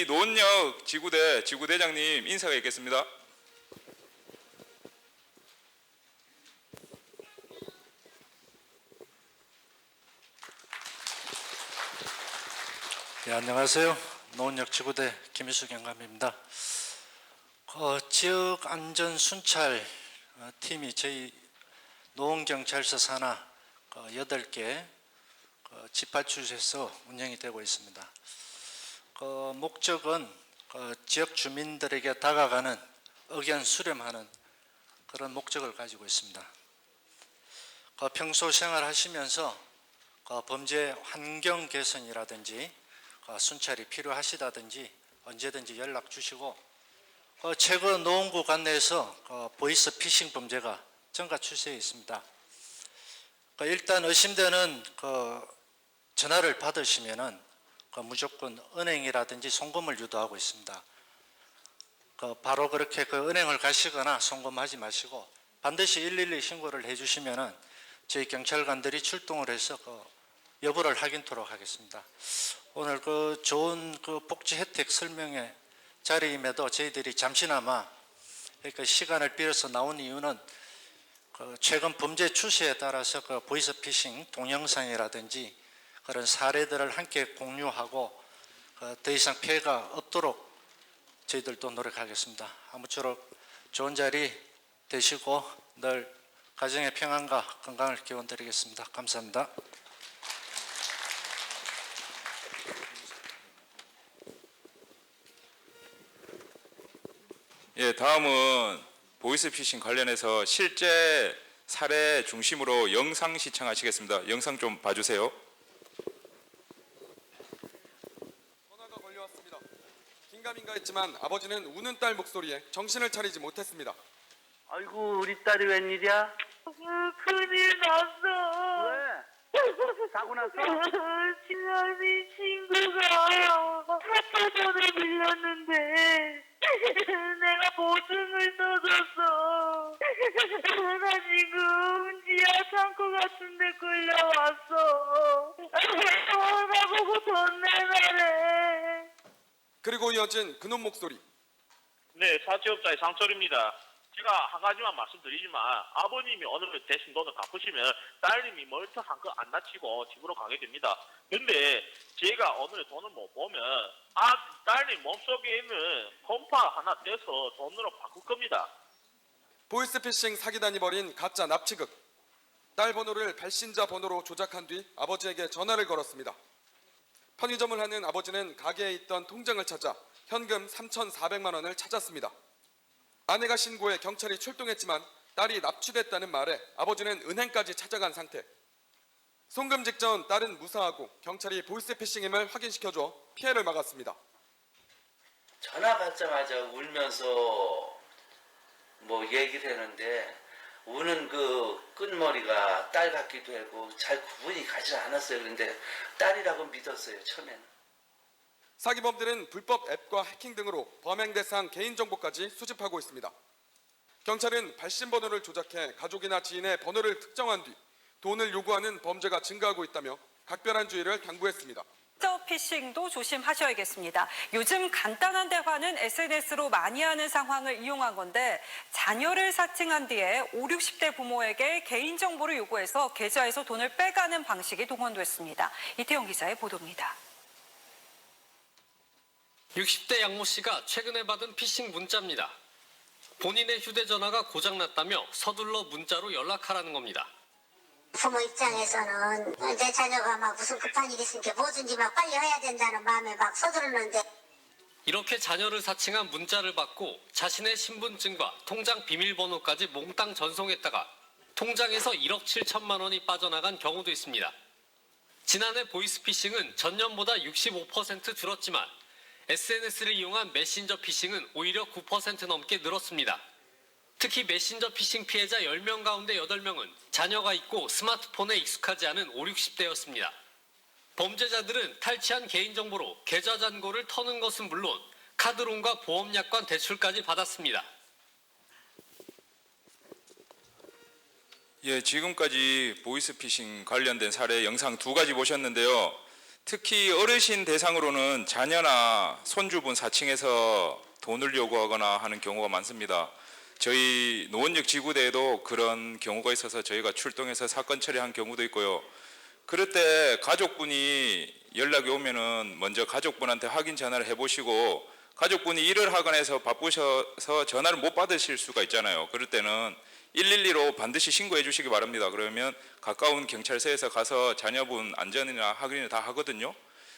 노원역 지구대 지구대장님 인사가 있겠습니다. 네, 안녕하세요. 노원역 지구대 김희수 경감입니다. 지역 안전 순찰 팀이 저희 노원경찰서 산하 8개 지파출소에서 운영이 되고 있습니다. 목적은 지역 주민들에게 다가가는 의견 수렴하는 그런 목적을 가지고 있습니다. 평소 생활하시면서 범죄 환경 개선이라든지 순찰이 필요하시다든지 언제든지 연락 주시고, 최근 노원구 관내에서 보이스 피싱 범죄가 증가 추세에 있습니다. 일단 의심되는 전화를 받으시면은 무조건 은행이라든지 송금을 유도하고 있습니다. 바로 그렇게 은행을 가시거나 송금하지 마시고 반드시 112 신고를 해주시면은 저희 경찰관들이 출동을 해서 여부를 확인토록 하겠습니다. 오늘 좋은 복지 혜택 설명회 자리임에도 저희들이 잠시나마 시간을 빌어서 나온 이유는 최근 범죄 추세에 따라서 보이스피싱 동영상이라든지 그런 사례들을 함께 공유하고 더 이상 피해가 없도록 저희들도 노력하겠습니다. 아무쪼록 좋은 자리 되시고 늘 가정의 평안과 건강을 기원드리겠습니다. 감사합니다. 예, 다음은 보이스피싱 관련해서 실제 사례 중심으로 영상 시청하시겠습니다. 영상 좀 봐주세요. 전화가 걸려왔습니다. 긴가민가 했지만 아버지는 우는 딸 목소리에 정신을 차리지 못했습니다. 아이고 우리 딸이 웬일이야? 큰일 났어. 왜? 사고 났어? 친언니 친구가 학교돈을 빌렸는데 내가 보증을 써줬어. 나 지금 지하 창고 같은 데 끌려왔어. 나보고 돈 내놔래. 그리고 이어진 그놈 목소리. 네, 사채업자의 상철입니다. 제가 한 가지만 말씀드리지만 아버님이 어느 대신 돈을 갚으시면 딸님이 멀쩡한 거 안 다치고 집으로 가게 됩니다. 근데 제가 오늘 돈을 못 보면 딸님 몸속에 있는 컴파 하나 떼서 돈으로 바꿀 겁니다. 보이스피싱 사기단이 벌인 가짜 납치극. 딸 번호를 발신자 번호로 조작한 뒤 아버지에게 전화를 걸었습니다. 편의점을 하는 아버지는 가게에 있던 통장을 찾아 현금 3,400만 원을 찾았습니다. 아내가 신고해 경찰이 출동했지만 딸이 납치됐다는 말에 아버지는 은행까지 찾아간 상태. 송금 직전 딸은 무사하고 경찰이 보이스피싱임을 확인시켜줘 피해를 막았습니다. 전화 받자마자 울면서 얘기를 했는데 우는 끝머리가 딸 같기도 하고 잘 구분이 가지 않았어요. 그런데 딸이라고 믿었어요, 처음에는. 사기범들은 불법 앱과 해킹 등으로 범행 대상 개인정보까지 수집하고 있습니다. 경찰은 발신번호를 조작해 가족이나 지인의 번호를 특정한 뒤 돈을 요구하는 범죄가 증가하고 있다며 각별한 주의를 당부했습니다. 피싱도 조심하셔야겠습니다. 요즘 간단한 대화는 SNS로 많이 하는 상황을 이용한 건데 자녀를 사칭한 뒤에 5, 60대 부모에게 개인정보를 요구해서 계좌에서 돈을 빼가는 방식이 동원됐습니다. 이태영 기자의 보도입니다. 60대 양모 씨가 최근에 받은 피싱 문자입니다. 본인의 휴대전화가 고장났다며 서둘러 문자로 연락하라는 겁니다. 부모 입장에서는 내 자녀가 무슨 급한 일이 있으니까 뭐든지 빨리 해야 된다는 마음에 서두르는데, 이렇게 자녀를 사칭한 문자를 받고 자신의 신분증과 통장 비밀번호까지 몽땅 전송했다가 통장에서 1억 7천만 원이 빠져나간 경우도 있습니다. 지난해 보이스피싱은 전년보다 65% 줄었지만 SNS를 이용한 메신저 피싱은 오히려 9% 넘게 늘었습니다. 특히 메신저 피싱 피해자 10명 가운데 8명은 자녀가 있고 스마트폰에 익숙하지 않은 5, 60대였습니다. 범죄자들은 탈취한 개인정보로 계좌 잔고를 터는 것은 물론 카드론과 보험약관 대출까지 받았습니다. 예, 지금까지 보이스피싱 관련된 사례 영상 2가지 보셨는데요. 특히 어르신 대상으로는 자녀나 손주분 사칭해서 돈을 요구하거나 하는 경우가 많습니다. 저희 노원역 지구대에도 그런 경우가 있어서 저희가 출동해서 사건 처리한 경우도 있고요. 그럴 때 가족분이 연락이 오면은 먼저 가족분한테 확인 전화를 해보시고, 가족분이 일을 하거나 해서 바쁘셔서 전화를 못 받으실 수가 있잖아요. 그럴 때는 112로 반드시 신고해 주시기 바랍니다. 그러면 가까운 경찰서에서 가서 자녀분 안전이나 확인을 다 하거든요.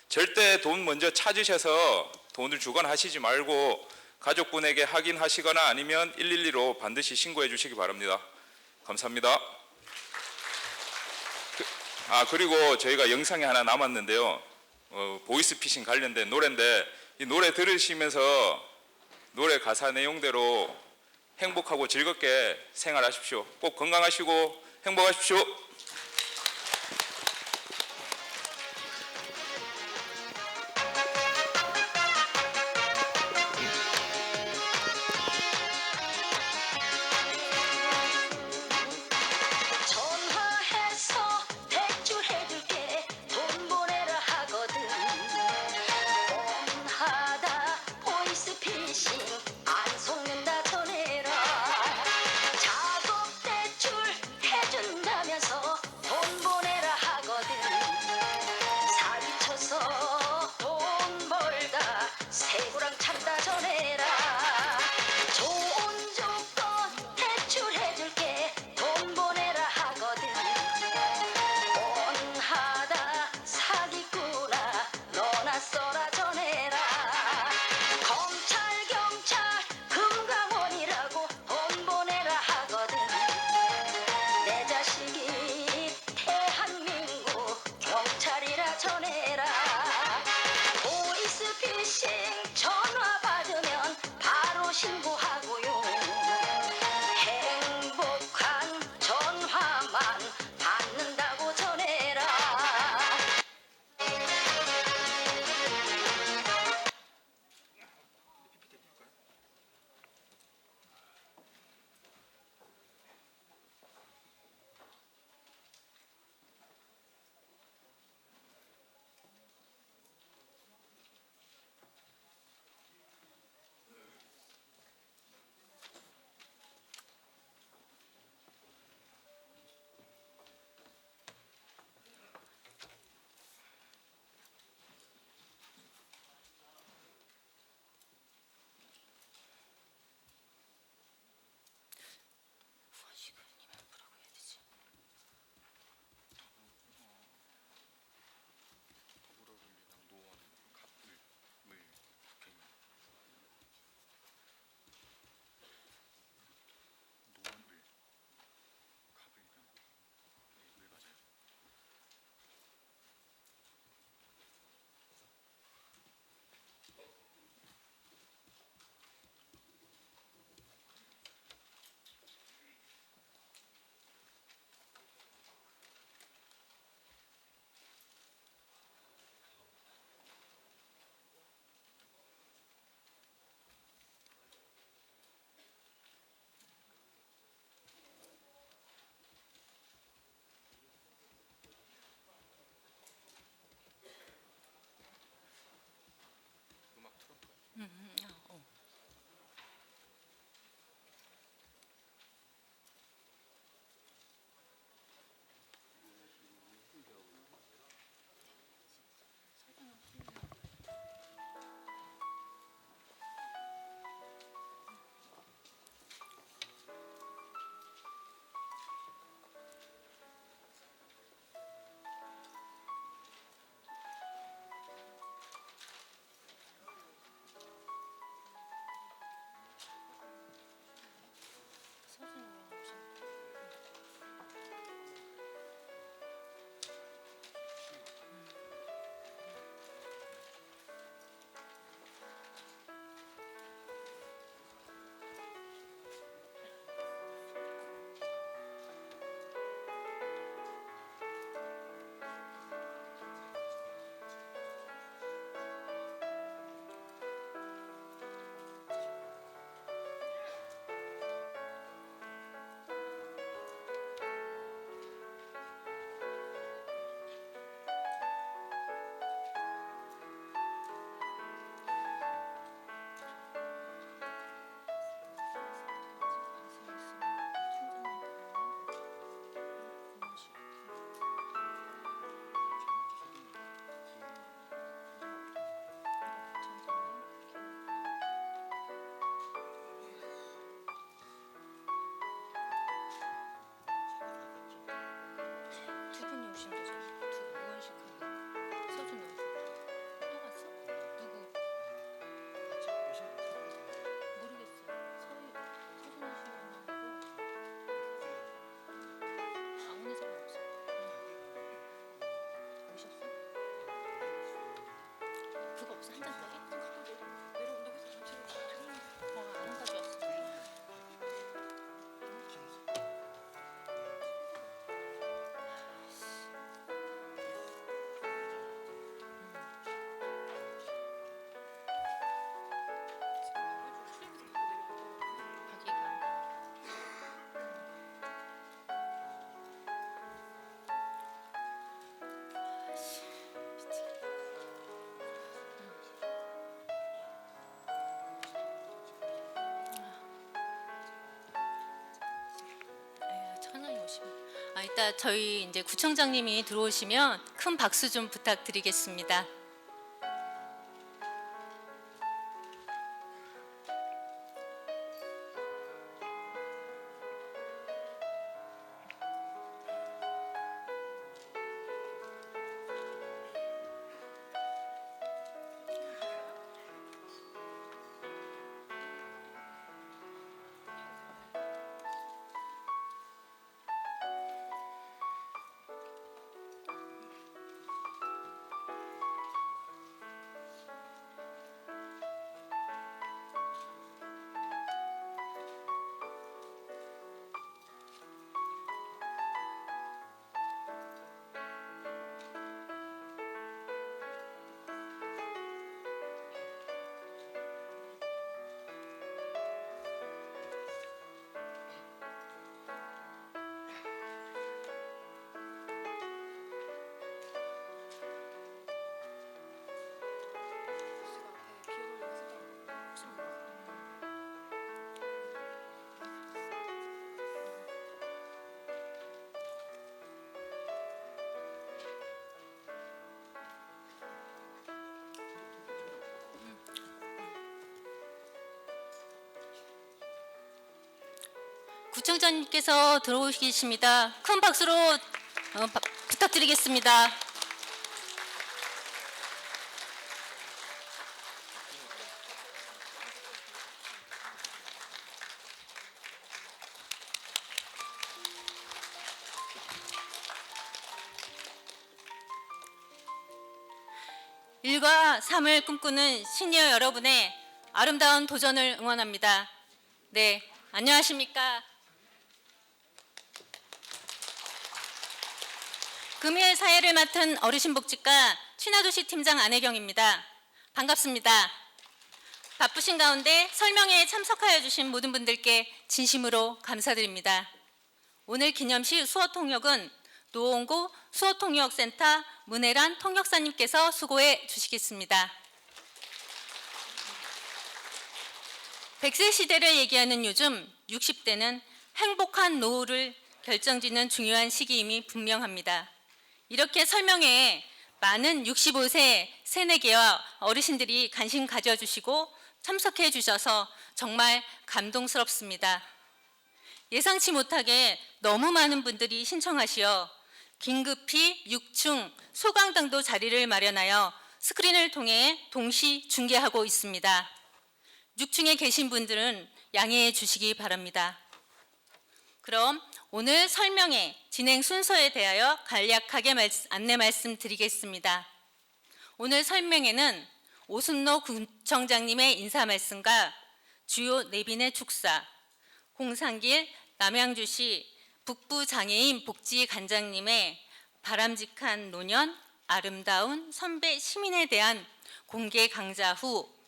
절대 돈 먼저 찾으셔서 돈을 주거나 하시지 말고 가족분에게 확인하시거나 아니면 112로 반드시 신고해 주시기 바랍니다. 감사합니다. 그리고 저희가 영상이 하나 남았는데요. 보이스피싱 관련된 노래인데, 이 노래 들으시면서 노래 가사 내용대로 행복하고 즐겁게 생활하십시오. 꼭 건강하시고 행복하십시오. 전화해서 대출해줄게 돈 보내라 하거든. 뻔하다 보이스피싱 안 속는다 전해라. 작업 대출 해준다면서 돈 보내라 하거든. 사기쳐서 돈 벌다 새고랑 찾다 전해라. 좋은 조건 대출해줄게 돈 보내라 하거든. 뻔하다 사기꾼아 너나 써라 전해라. 검찰 경찰 금강원이라고 돈 보내라 하거든. 내 자식이 대한민국 경찰이라 전해라. 보이스피싱 전화 받으면 이따 저희 이제 구청장님이 들어오시면 큰 박수 좀 부탁드리겠습니다. 구청장님께서 들어오시겠습니다. 큰 박수로 부탁드리겠습니다. 일과 삶을 꿈꾸는 시니어 여러분의 아름다운 도전을 응원합니다. 네, 안녕하십니까? 금일 사회를 맡은 어르신복지과 친화도시 팀장 안혜경입니다. 반갑습니다. 바쁘신 가운데 설명회에 참석하여 주신 모든 분들께 진심으로 감사드립니다. 오늘 기념시 수어통역은 노원구 수어통역센터 문혜란 통역사님께서 수고해 주시겠습니다. 100세 시대를 얘기하는 요즘 60대는 행복한 노후를 결정짓는 중요한 시기임이 분명합니다. 이렇게 설명회에 많은 65세 새내기와 어르신들이 관심 가져주시고 참석해 주셔서 정말 감동스럽습니다. 예상치 못하게 너무 많은 분들이 신청하시어 긴급히 6층 소강당도 자리를 마련하여 스크린을 통해 동시 중계하고 있습니다. 6층에 계신 분들은 양해해 주시기 바랍니다. 그럼 오늘 설명회 진행 순서에 대하여 간략하게 안내 말씀드리겠습니다. 오늘 설명회는 오순로 구청장님의 인사 말씀과 주요 내빈의 축사, 홍상길 남양주시 북부장애인 복지관장님의 바람직한 노년, 아름다운 선배 시민에 대한 공개 강좌 후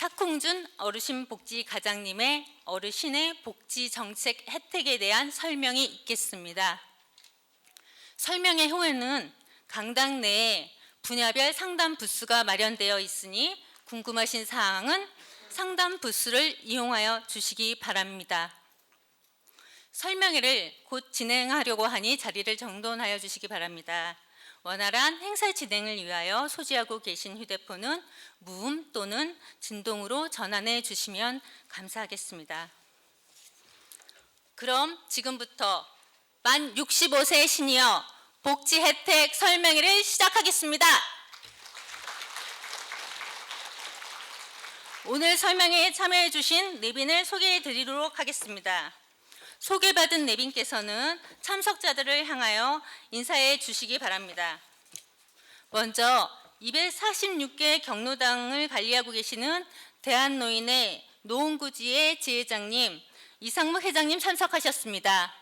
탁홍준 어르신복지과장님의 어르신의 복지정책 혜택에 대한 설명이 있겠습니다. 설명회 후에는 강당 내에 분야별 상담 부스가 마련되어 있으니 궁금하신 사항은 상담 부스를 이용하여 주시기 바랍니다. 설명회를 곧 진행하려고 하니 자리를 정돈하여 주시기 바랍니다. 원활한 행사 진행을 위하여 소지하고 계신 휴대폰은 무음 또는 진동으로 전환해 주시면 감사하겠습니다. 그럼 지금부터 만 65세 시니어 복지 혜택 설명회를 시작하겠습니다. 오늘 설명회에 참여해 주신 내빈을 소개해 드리도록 하겠습니다. 소개받은 내빈께서는 참석자들을 향하여 인사해 주시기 바랍니다. 먼저 246개 경로당을 관리하고 계시는 대한노인의 노원구지회 지회장님, 이상무 회장님 참석하셨습니다.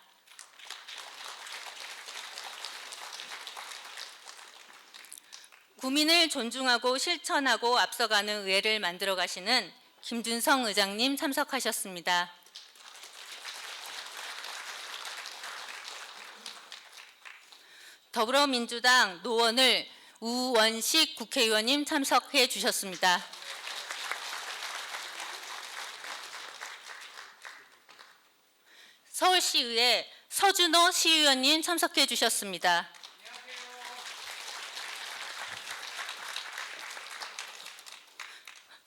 구민을 존중하고 실천하고 앞서가는 의회를 만들어 가시는 김준성 의장님 참석하셨습니다. 더불어민주당 노원을 우원식 국회의원님 참석해 주셨습니다. 서울시의회 서준호 시의원님 참석해 주셨습니다.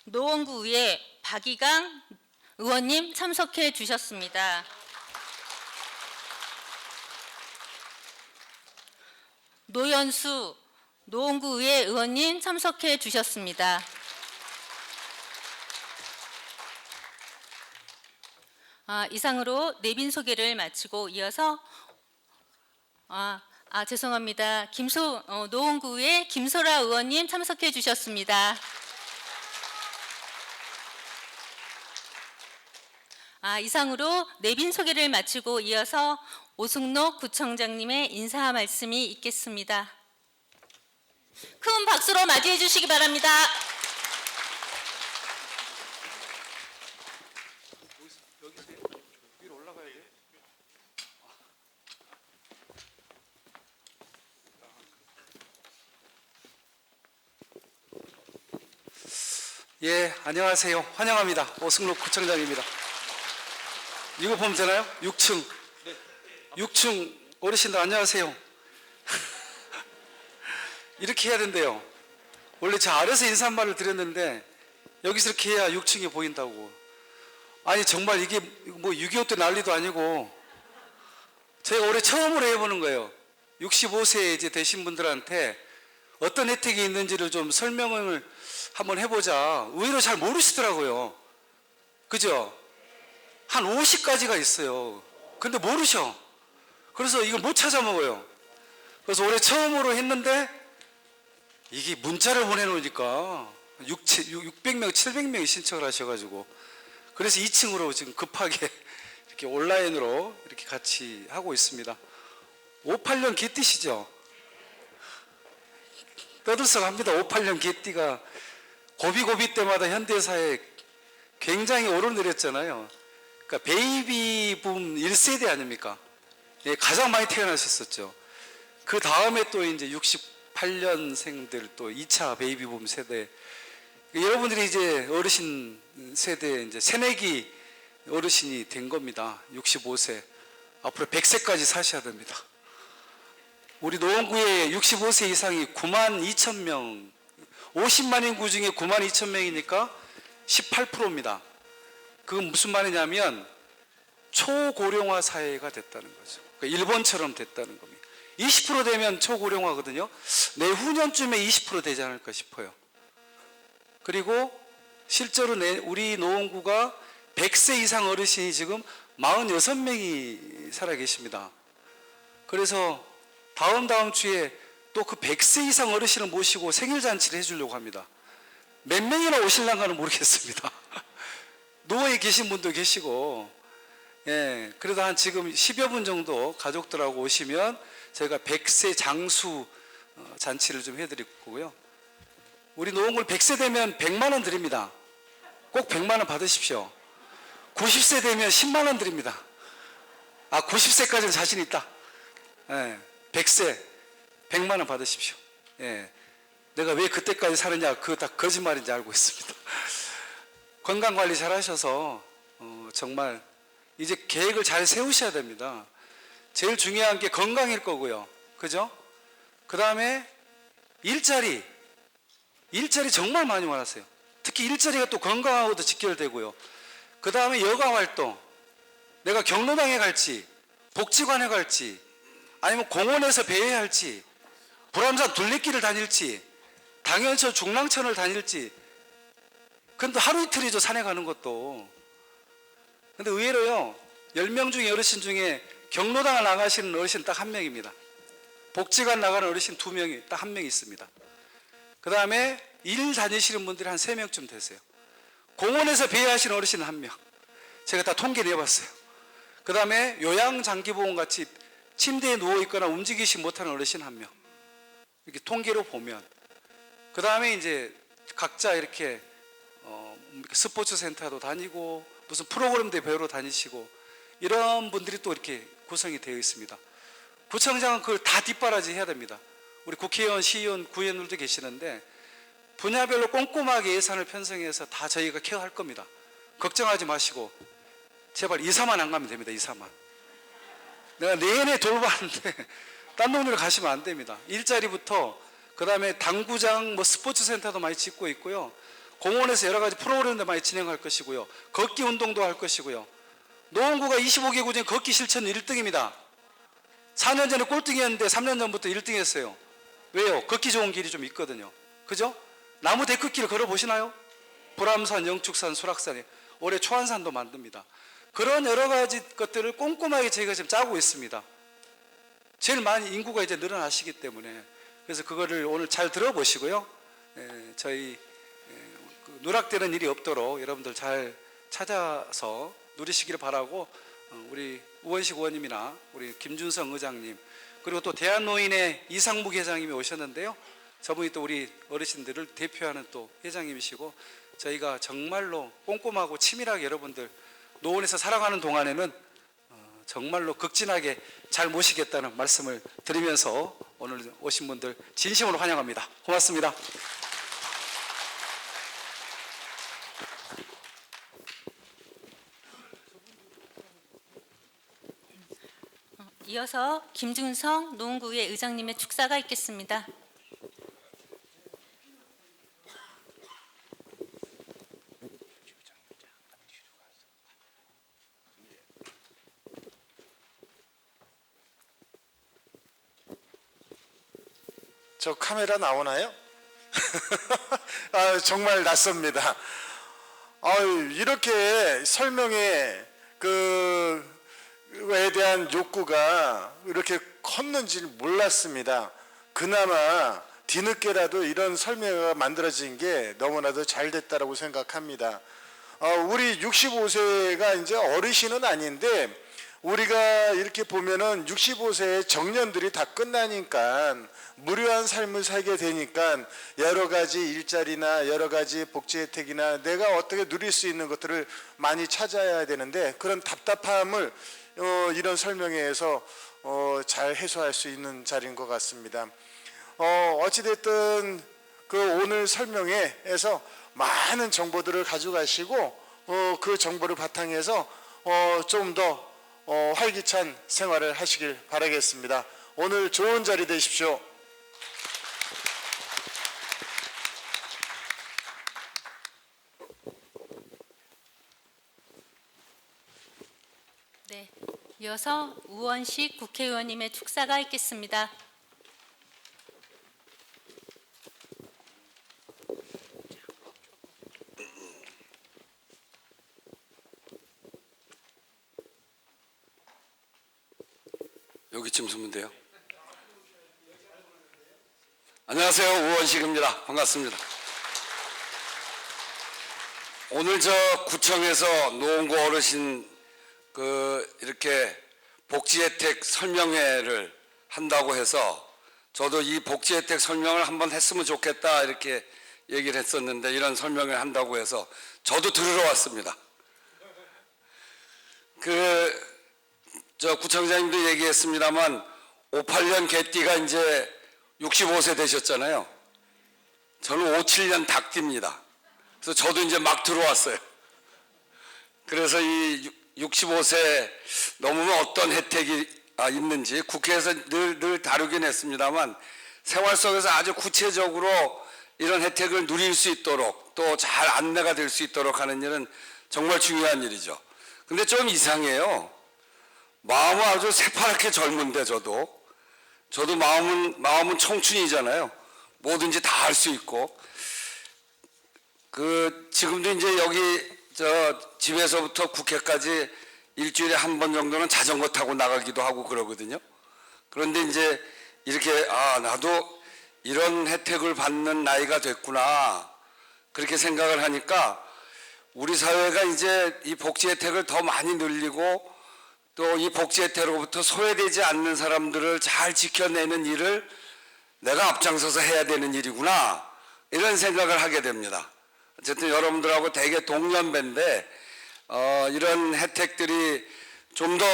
노원구의회 박이강 의원님 참석해 주셨습니다. 노연수 노원구의회 의원님 참석해 주셨습니다. 이상으로 내빈 소개를 마치고 이어서 죄송합니다. 노원구의 김소라 의원님 참석해 주셨습니다. 이상으로 내빈 소개를 마치고 이어서 오승록 구청장님의 인사 말씀이 있겠습니다. 큰 박수로 맞이해 주시기 바랍니다. 예, 안녕하세요. 환영합니다. 오승록 구청장입니다. 이거 보면 되나요? 6층. 6층 어르신들 안녕하세요. 이렇게 해야 된대요. 원래 저 아래서 인사말을 드렸는데 여기서 이렇게 해야 6층이 보인다고. 아니 정말 이게 뭐 6.25 때 난리도 아니고 저희가 올해 처음으로 해보는 거예요. 65세 이제 되신 분들한테 어떤 혜택이 있는지를 좀 설명을 한번 해보자. 의외로 잘 모르시더라고요. 그죠? 한 50가지가 있어요. 근데 모르셔. 그래서 이걸 못 찾아 먹어요. 그래서 올해 처음으로 했는데 이게 문자를 보내놓으니까 600명, 700명이 신청을 하셔가지고 그래서 2층으로 지금 급하게 이렇게 온라인으로 이렇게 같이 하고 있습니다. 58년 개띠시죠? 떠들썩합니다. 58년 개띠가 고비고비 때마다 현대사에 굉장히 오르내렸잖아요. 그러니까 베이비붐 1세대 아닙니까? 예, 가장 많이 태어나셨었죠. 그 다음에 또 이제 68년생들 또 2차 베이비붐 세대. 여러분들이 이제 어르신 세대 이제 새내기 어르신이 된 겁니다. 65세. 앞으로 100세까지 사셔야 됩니다. 우리 노원구에 65세 이상이 9만 2천 명, 50만 인구 중에 9만 2천 명이니까 18%입니다. 그건 무슨 말이냐면 초고령화 사회가 됐다는 거죠. 그러니까 일본처럼 됐다는 겁니다. 20% 되면 초고령화거든요. 내후년쯤에 20% 되지 않을까 싶어요. 그리고 실제로 우리 노원구가 100세 이상 어르신이 지금 46명이 살아 계십니다. 그래서 다음 주에 또 그 100세 이상 어르신을 모시고 생일잔치를 해주려고 합니다. 몇 명이나 오실랑가는 모르겠습니다. 노원에 계신 분도 계시고, 예, 그래도 한 지금 10여 분 정도 가족들하고 오시면 저희가 100세 장수 잔치를 좀 해드릴 거고요. 우리 노원구 100세 되면 100만 원 드립니다. 꼭 100만 원 받으십시오. 90세 되면 10만 원 드립니다. 90세까지는 자신 있다. 예, 100세 100만 원 받으십시오. 예, 내가 왜 그때까지 사느냐, 그거 다 거짓말인지 알고 있습니다. 건강관리 잘 하셔서 정말 이제 계획을 잘 세우셔야 됩니다. 제일 중요한 게 건강일 거고요. 그죠? 그 다음에 일자리 정말 많이 많았어요. 특히 일자리가 또 건강하고도 직결되고요. 그 다음에 여가활동, 내가 경로당에 갈지 복지관에 갈지 아니면 공원에서 배회할지 불암산 둘레길을 다닐지 당연천 중랑천을 다닐지. 근데 하루 이틀이죠, 산에 가는 것도. 근데 의외로요, 10명 중에 어르신 중에 경로당을 나가시는 어르신 딱 1명입니다. 복지관 나가는 어르신 2명이 딱 1명 있습니다. 그 다음에 일 다니시는 분들이 한 3명쯤 되세요. 공원에서 배회하시는 어르신은 1명. 제가 다 통계 내봤어요. 그 다음에 요양장기보험 같이 침대에 누워있거나 움직이지 못하는 어르신 1명. 이렇게 통계로 보면. 그 다음에 이제 각자 이렇게 스포츠 센터도 다니고 무슨 프로그램도 배우러 다니시고 이런 분들이 또 이렇게 구성이 되어 있습니다. 구청장은 그걸 다 뒷바라지 해야 됩니다. 우리 국회의원, 시의원, 구의원들도 계시는데 분야별로 꼼꼼하게 예산을 편성해서 다 저희가 케어할 겁니다. 걱정하지 마시고 제발 이사만 안 가면 됩니다. 이사만 내가 내내 돌봤는데 딴 동네로 가시면 안 됩니다. 일자리부터 그다음에 당구장, 뭐 스포츠 센터도 많이 짓고 있고요. 공원에서 여러 가지 프로그램도 많이 진행할 것이고요. 걷기 운동도 할 것이고요. 노원구가 25개구 중에 걷기 실천 1등입니다. 4년 전에 꼴등이었는데 3년 전부터 1등 했어요. 왜요? 걷기 좋은 길이 좀 있거든요. 그죠? 나무 데크길 걸어보시나요? 불암산, 영축산, 수락산에 올해 초안산도 만듭니다. 그런 여러 가지 것들을 꼼꼼하게 저희가 지금 짜고 있습니다. 제일 많이 인구가 이제 늘어나시기 때문에 그래서 그거를 오늘 잘 들어보시고요. 저희 누락되는 일이 없도록 여러분들 잘 찾아서 누리시기를 바라고 우리 우원식 의원님이나 우리 김준성 의장님 그리고 또 대한노인의 이상묵 회장님이 오셨는데요. 저분이 또 우리 어르신들을 대표하는 또 회장님이시고 저희가 정말로 꼼꼼하고 치밀하게 여러분들 노원에서 살아가는 동안에는 정말로 극진하게 잘 모시겠다는 말씀을 드리면서 오늘 오신 분들 진심으로 환영합니다. 고맙습니다. 이어서 김준성 노원구의 의장님의 축사가 있겠습니다. 저 카메라 나오나요? 아, 정말 낯섭니다. 이렇게 설명에 그에 대한 욕구가 이렇게 컸는지 몰랐습니다. 그나마 뒤늦게라도 이런 설명이 만들어진 게 너무나도 잘 됐다라고 생각합니다. 우리 65세가 이제 어르신은 아닌데 우리가 이렇게 보면은 65세의 정년들이 다 끝나니까 무료한 삶을 살게 되니까 여러 가지 일자리나 여러 가지 복지 혜택이나 내가 어떻게 누릴 수 있는 것들을 많이 찾아야 되는데 그런 답답함을 이런 설명회에서 잘 해소할 수 있는 자리인 것 같습니다. 어찌됐든 그 오늘 설명회에서 많은 정보들을 가져가시고 그 정보를 바탕해서 좀 더 활기찬 생활을 하시길 바라겠습니다. 오늘 좋은 자리 되십시오. 네, 이어서 우원식 국회의원님의 축사가 있겠습니다. 여기쯤 서면 돼요. 안녕하세요, 우원식입니다. 반갑습니다. 오늘 저 구청에서 노원구 어르신 이렇게 복지 혜택 설명회를 한다고 해서 저도 이 복지 혜택 설명을 한번 했으면 좋겠다 이렇게 얘기를 했었는데 이런 설명을 한다고 해서 저도 들으러 왔습니다. 저 구청장님도 얘기했습니다만 58년 개띠가 이제 65세 되셨잖아요. 저는 57년 닭띠입니다. 그래서 저도 이제 막 들어왔어요. 그래서 이 65세 넘으면 어떤 혜택이 있는지 국회에서 늘 다루긴 했습니다만 생활 속에서 아주 구체적으로 이런 혜택을 누릴 수 있도록 또 잘 안내가 될 수 있도록 하는 일은 정말 중요한 일이죠. 근데 좀 이상해요. 마음은 아주 새파랗게 젊은데 저도 마음은 청춘이잖아요. 뭐든지 다 할 수 있고 지금도 이제 여기 저 집에서부터 국회까지 일주일에 한 번 정도는 자전거 타고 나가기도 하고 그러거든요. 그런데 이제 이렇게 나도 이런 혜택을 받는 나이가 됐구나 그렇게 생각을 하니까 우리 사회가 이제 이 복지 혜택을 더 많이 늘리고 또 이 복지 혜택으로부터 소외되지 않는 사람들을 잘 지켜내는 일을 내가 앞장서서 해야 되는 일이구나 이런 생각을 하게 됩니다. 어쨌든 여러분들하고 되게 동년배인데 이런 혜택들이 좀 더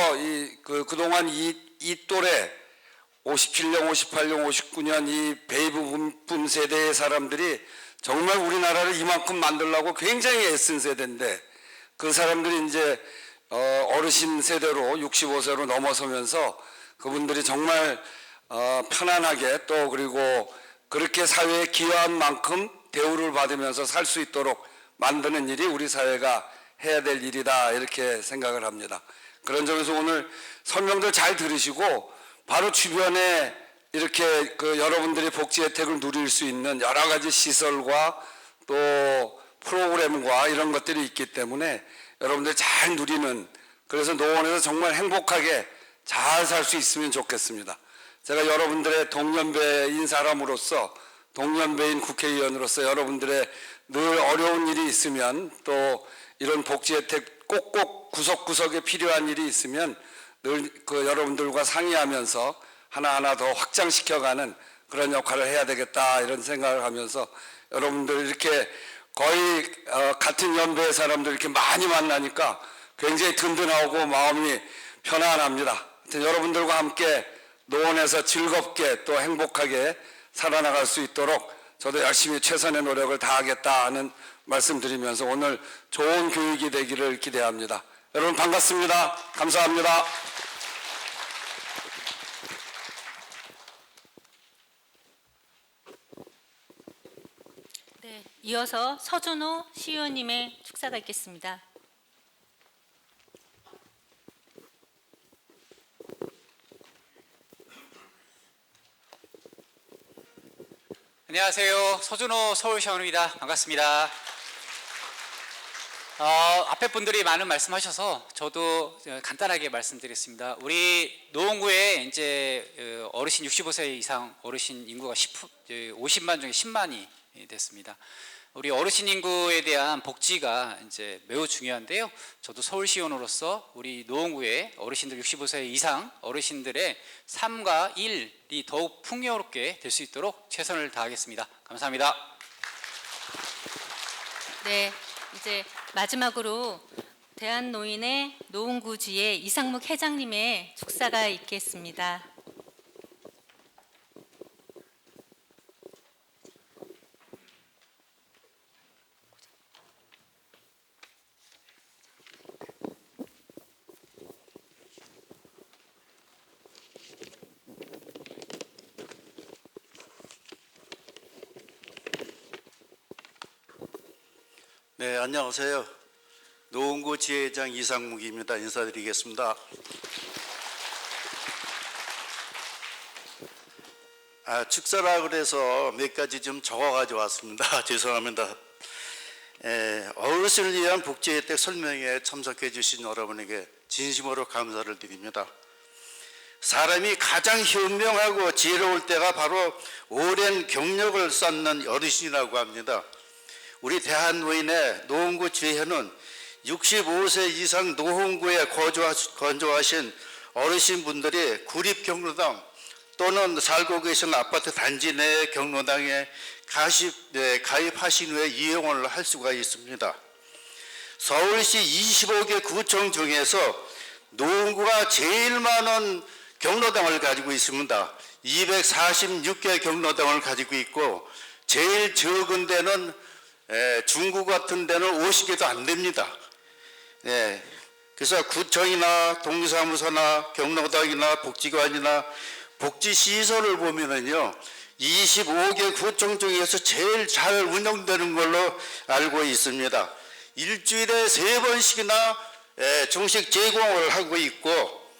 그동안 이 또래 57년, 58년, 59년 이 베이비붐 세대의 사람들이 정말 우리나라를 이만큼 만들려고 굉장히 애쓴 세대인데 그 사람들이 이제 어르신 세대로 65세로 넘어서면서 그분들이 정말 편안하게 또 그리고 그렇게 사회에 기여한 만큼 대우를 받으면서 살 수 있도록 만드는 일이 우리 사회가 해야 될 일이다 이렇게 생각을 합니다. 그런 점에서 오늘 설명들 잘 들으시고 바로 주변에 이렇게 그 여러분들이 복지 혜택을 누릴 수 있는 여러 가지 시설과 또 프로그램과 이런 것들이 있기 때문에 여러분들이 잘 누리는, 그래서 노원에서 정말 행복하게 잘 살 수 있으면 좋겠습니다. 제가 여러분들의 동년배인 사람으로서, 동년배인 국회의원으로서 여러분들의 늘 어려운 일이 있으면 또 이런 복지 혜택 꼭꼭 구석구석에 필요한 일이 있으면 늘 그 여러분들과 상의하면서 하나하나 더 확장시켜가는 그런 역할을 해야 되겠다 이런 생각을 하면서 여러분들 이렇게 거의 같은 연배의 사람들 이렇게 많이 만나니까 굉장히 든든하고 마음이 편안합니다. 하여튼 여러분들과 함께 노원에서 즐겁게 또 행복하게 살아나갈 수 있도록 저도 열심히 최선의 노력을 다하겠다 하는 말씀드리면서 오늘 좋은 교육이 되기를 기대합니다. 여러분 반갑습니다. 감사합니다. 네, 이어서 서준호 시의원님의 축사가 있겠습니다. 안녕하세요. 서준호 서울시의원입니다. 반갑습니다. 앞에 분들이 많은 말씀하셔서 저도 간단하게 말씀드리겠습니다. 우리 노원구에 이제 어르신 65세 이상 어르신 인구가 50만 중에 10만이 됐습니다. 우리 어르신 인구에 대한 복지가 이제 매우 중요한데요. 저도 서울시의원으로서 우리 노원구의 어르신들 65세 이상 어르신들의 삶과 일이 더욱 풍요롭게 될 수 있도록 최선을 다하겠습니다. 감사합니다. 네, 이제 마지막으로 대한노인의 노원구지의 이상묵 회장님의 축사가 있겠습니다. 네, 안녕하세요. 노원구 지회장 이상묵입니다. 인사드리겠습니다. 축사라 그래서 몇 가지 좀 적어가지고 왔습니다. 죄송합니다. 어르신을 위한 복지 혜택 설명회에 참석해 주신 여러분에게 진심으로 감사를 드립니다. 사람이 가장 현명하고 지혜로울 때가 바로 오랜 경력을 쌓는 어르신이라고 합니다. 우리 대한노인의 노원구 지회는 65세 이상 노원구에 거주하신 어르신분들이 구립경로당 또는 살고 계신 아파트 단지 내 경로당에 가입하신 후에 이용을 할 수가 있습니다. 서울시 25개 구청 중에서 노원구가 제일 많은 경로당을 가지고 있습니다. 246개 경로당을 가지고 있고 제일 적은 데는 중구 같은 데는 50개도 안 됩니다. 그래서 구청이나 동사무소나 경로당이나 복지관이나 복지시설을 보면은요 25개 구청 중에서 제일 잘 운영되는 걸로 알고 있습니다. 일주일에 3번씩이나 정식 제공을 하고 있고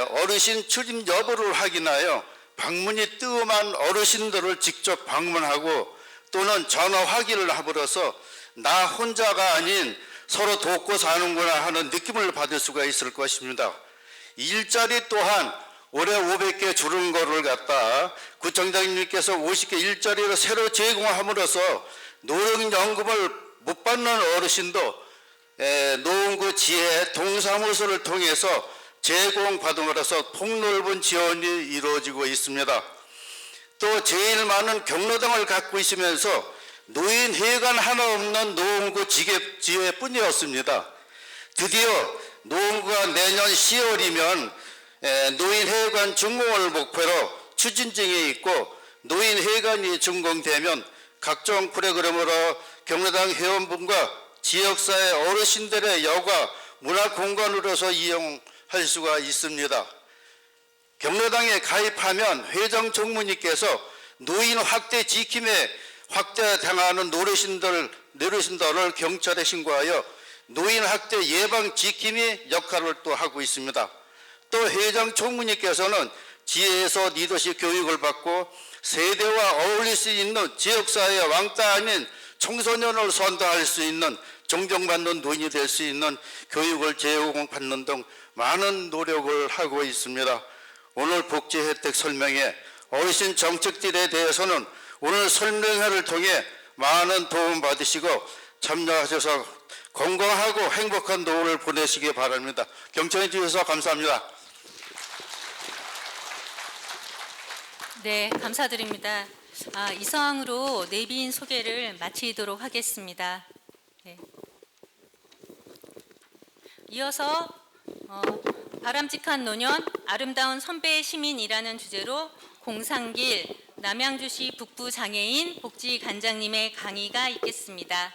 어르신 출입 여부를 확인하여 방문이 뜸한 어르신들을 직접 방문하고 또는 전화 확인을 함으로써 나 혼자가 아닌 서로 돕고 사는구나 하는 느낌을 받을 수가 있을 것입니다. 일자리 또한 올해 500개 줄은 거를 갖다 구청장님께서 50개 일자리를 새로 제공함으로써 노령연금을 못 받는 어르신도 노원구 지회 동사무소를 통해서 제공받음으로써 폭넓은 지원이 이루어지고 있습니다. 또 제일 많은 경로당을 갖고 있으면서 노인회관 하나 없는 노원구 지회뿐이었습니다. 드디어 노원구가 내년 10월이면 노인회관 준공을 목표로 추진 중에 있고 노인회관이 준공되면 각종 프로그램으로 경로당 회원분과 지역사회 어르신들의 여가 문화 공간으로서 이용할 수가 있습니다. 경로당에 가입하면 회장 총무님께서 노인 학대 지킴에 학대당하는 노르신들을 경찰에 신고하여 노인 학대 예방 지킴이 역할을 또 하고 있습니다. 또 회장 총무님께서는 지혜에서 리더십 교육을 받고 세대와 어울릴 수 있는 지역사회의 왕따 아닌 청소년을 선도할 수 있는 존경받는 노인이 될 수 있는 교육을 제공받는 등 많은 노력을 하고 있습니다. 오늘 복지 혜택 설명회 어르신 정책들에 대해서는 오늘 설명회를 통해 많은 도움 받으시고 참여하셔서 건강하고 행복한 노후를 보내시기 바랍니다. 경청해 주셔서 감사합니다. 네, 감사드립니다. 이상으로 내빈 소개를 마치도록 하겠습니다. 네. 이어서 바람직한 노년, 아름다운 선배의 시민이라는 주제로 공상길 남양주시 북부장애인 복지관장님의 강의가 있겠습니다.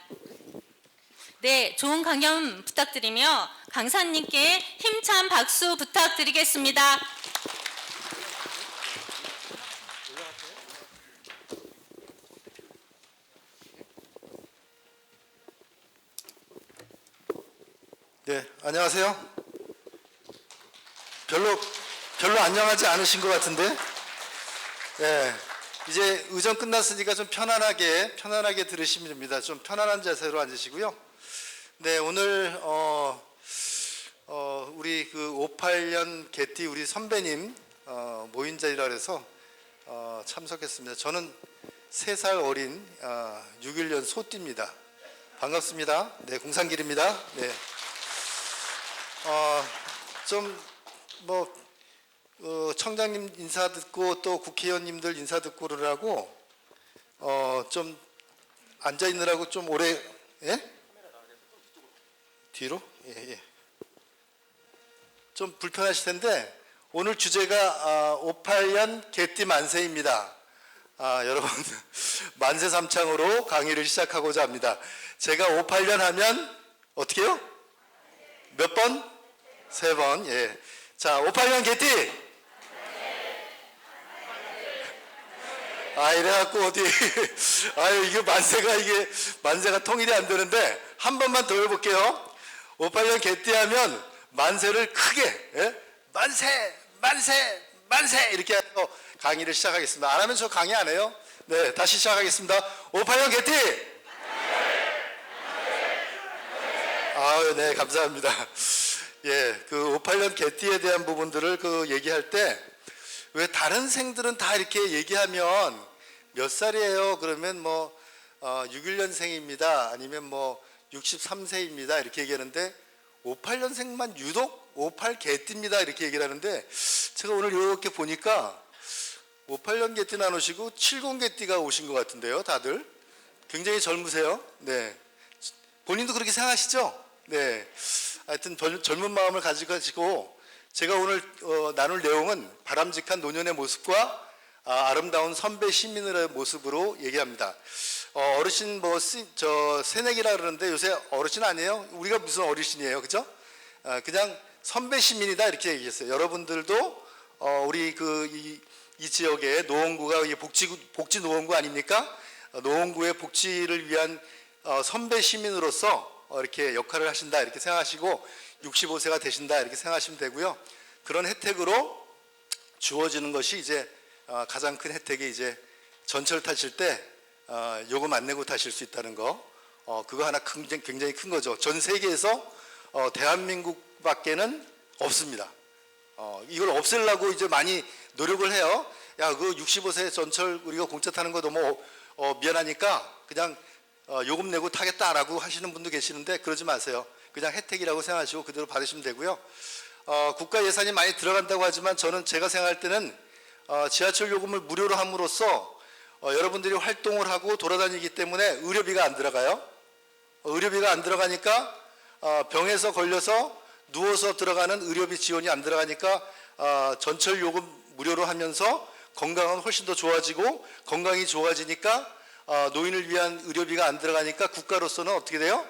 네, 좋은 강연 부탁드리며 강사님께 힘찬 박수 부탁드리겠습니다. 네, 안녕하세요. 별로 안녕하지 않으신 것 같은데. 네, 이제 의전 끝났으니까 좀 편안하게 들으시면 됩니다. 좀 편안한 자세로 앉으시고요. 네, 오늘 우리 그 58년 개띠 우리 선배님 모인 자리라 그래서 참석했습니다. 저는 3살 어린 61년 소띠입니다. 반갑습니다. 네, 공상길입니다. 네. 청장님 인사 듣고 또 국회의원님들 인사 듣고 그러라고 좀 앉아 있느라고 좀 오래. 예? 뒤로? 예. 좀 불편하실 텐데 오늘 주제가 58년 개띠 만세입니다. 여러분 만세 삼창으로 강의를 시작하고자 합니다. 제가 58년 하면 어떻게 해요? 몇 번? 3번. 예. 자, 58년 개띠. 이래갖고 어디 이게 만세가 통일이 안 되는데 한 번만 더 해볼게요. 58년 개띠 하면 만세를 크게, 예? 만세 이렇게 해서 강의를 시작하겠습니다. 안 하면 저 강의 안 해요. 네, 다시 시작하겠습니다. 58년 개띠. 네, 감사합니다. 예, 그 58년 개띠에 대한 부분들을 얘기할 때 왜 다른 생들은 다 이렇게 얘기하면 몇 살이에요? 그러면 61년생입니다. 아니면 63세입니다. 이렇게 얘기하는데 58년생만 유독 58 개띠입니다. 이렇게 얘기를 하는데 제가 오늘 이렇게 보니까 58년 개띠는 안 오시고 70 개띠가 오신 것 같은데요. 다들 굉장히 젊으세요. 네, 본인도 그렇게 생각하시죠? 네, 하여튼 젊은 마음을 가지고 제가 오늘 나눌 내용은 바람직한 노년의 모습과 아름다운 선배 시민의 모습으로 얘기합니다. 어르신 새내기라 그러는데 요새 어르신 아니에요? 우리가 무슨 어르신이에요, 그죠? 그냥 선배 시민이다 이렇게 얘기했어요. 여러분들도 우리 이 지역의 노원구가 복지 노원구 아닙니까? 노원구의 복지를 위한 선배 시민으로서 이렇게 역할을 하신다 이렇게 생각하시고 65세가 되신다 이렇게 생각하시면 되고요. 그런 혜택으로 주어지는 것이 이제 가장 큰 혜택이 이제 전철 타실 때 요금 안 내고 타실 수 있다는 거, 그거 하나 굉장히 큰 거죠. 전 세계에서 대한민국밖에는 없습니다. 이걸 없애려고 이제 많이 노력을 해요. 야, 그 65세 전철 우리가 공짜 타는 거 너무 미안하니까 그냥 요금 내고 타겠다라고 하시는 분도 계시는데 그러지 마세요. 그냥 혜택이라고 생각하시고 그대로 받으시면 되고요. 국가 예산이 많이 들어간다고 하지만 저는 제가 생각할 때는 지하철 요금을 무료로 함으로써 여러분들이 활동을 하고 돌아다니기 때문에 의료비가 안 들어가요. 의료비가 안 들어가니까 병에서 걸려서 누워서 들어가는 의료비 지원이 안 들어가니까 전철 요금 무료로 하면서 건강은 훨씬 더 좋아지고 건강이 좋아지니까 노인을 위한 의료비가 안 들어가니까 국가로서는 어떻게 돼요?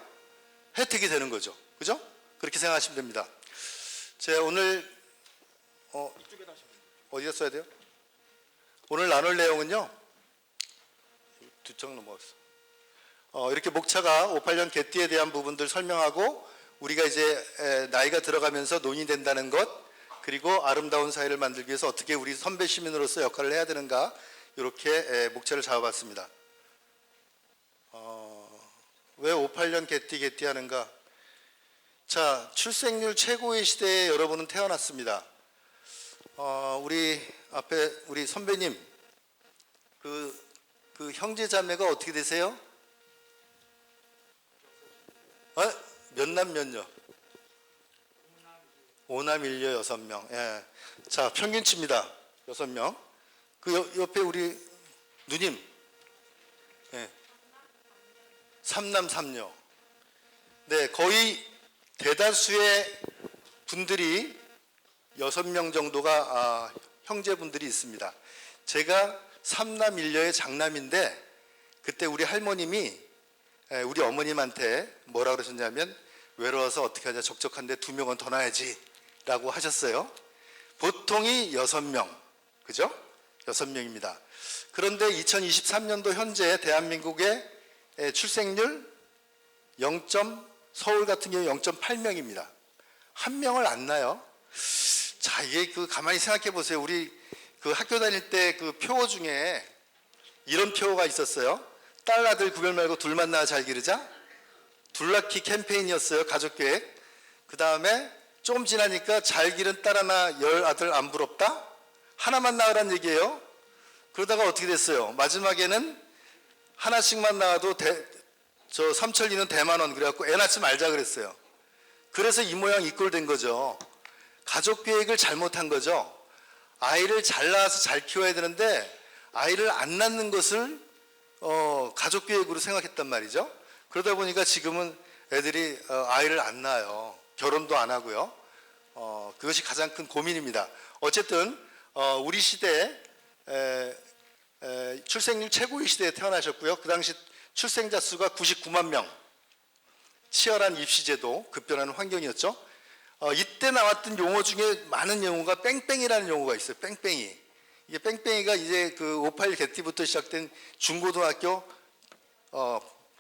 혜택이 되는 거죠. 그죠? 그렇게 생각하시면 됩니다. 제가 오늘 어디다 써야 돼요? 오늘 나눌 내용은요. 두 장 넘어갔어. 이렇게 목차가 58년 개띠에 대한 부분들 설명하고 우리가 이제 나이가 들어가면서 논의 된다는 것, 그리고 아름다운 사회를 만들기 위해서 어떻게 우리 선배 시민으로서 역할을 해야 되는가, 이렇게 목차를 잡아봤습니다. 왜 58년 개띠 하는가? 자, 출생률 최고의 시대에 여러분은 태어났습니다. 우리 앞에 우리 선배님, 그 형제 자매가 어떻게 되세요? 몇 남 몇녀? 5남 1녀 6명. 예. 자, 평균치입니다. 6명. 그 옆에 우리 누님. 예. 3남 3녀. 네, 거의 대다수의 분들이 6명 정도가 형제분들이 있습니다. 제가 3남 1녀의 장남인데 그때 우리 할머님이 우리 어머님한테 뭐라 그러셨냐면 외로워서 어떻게 하냐, 적적한데 2명은 더 낳아야지 라고 하셨어요. 보통이 6명, 그죠? 6명입니다. 그런데 2023년도 현재 대한민국의 출생률 서울 같은 경우 0.8명입니다. 한 명을 안 낳아요. 자, 이게 가만히 생각해 보세요. 우리 그 학교 다닐 때 그 표어 중에 이런 표어가 있었어요. 딸 아들 구별 말고 둘만 낳아 잘 기르자. 둘낳기 캠페인이었어요. 가족계획. 그 다음에 조금 지나니까 잘 기른 딸 하나 열 아들 안 부럽다. 하나만 낳으란 얘기예요. 그러다가 어떻게 됐어요? 마지막에는 하나씩만 낳아도 저 삼천리는 대만원 그래갖고 애 낳지 말자 그랬어요. 그래서 이 모양 이 꼴 된 거죠. 가족 계획을 잘못한 거죠. 아이를 잘 낳아서 잘 키워야 되는데 아이를 안 낳는 것을 가족 계획으로 생각했단 말이죠. 그러다 보니까 지금은 애들이 아이를 안 낳아요. 결혼도 안 하고요. 그것이 가장 큰 고민입니다. 어쨌든 우리 시대 출생률 최고의 시대에 태어나셨고요. 그 당시 출생자 수가 99만 명. 치열한 입시제도, 급변하는 환경이었죠. 이때 나왔던 용어 중에 많은 용어가 뺑뺑이라는 용어가 있어요. 뺑뺑이. 이게 뺑뺑이가 이제 그 58 개띠부터 시작된 중고등학교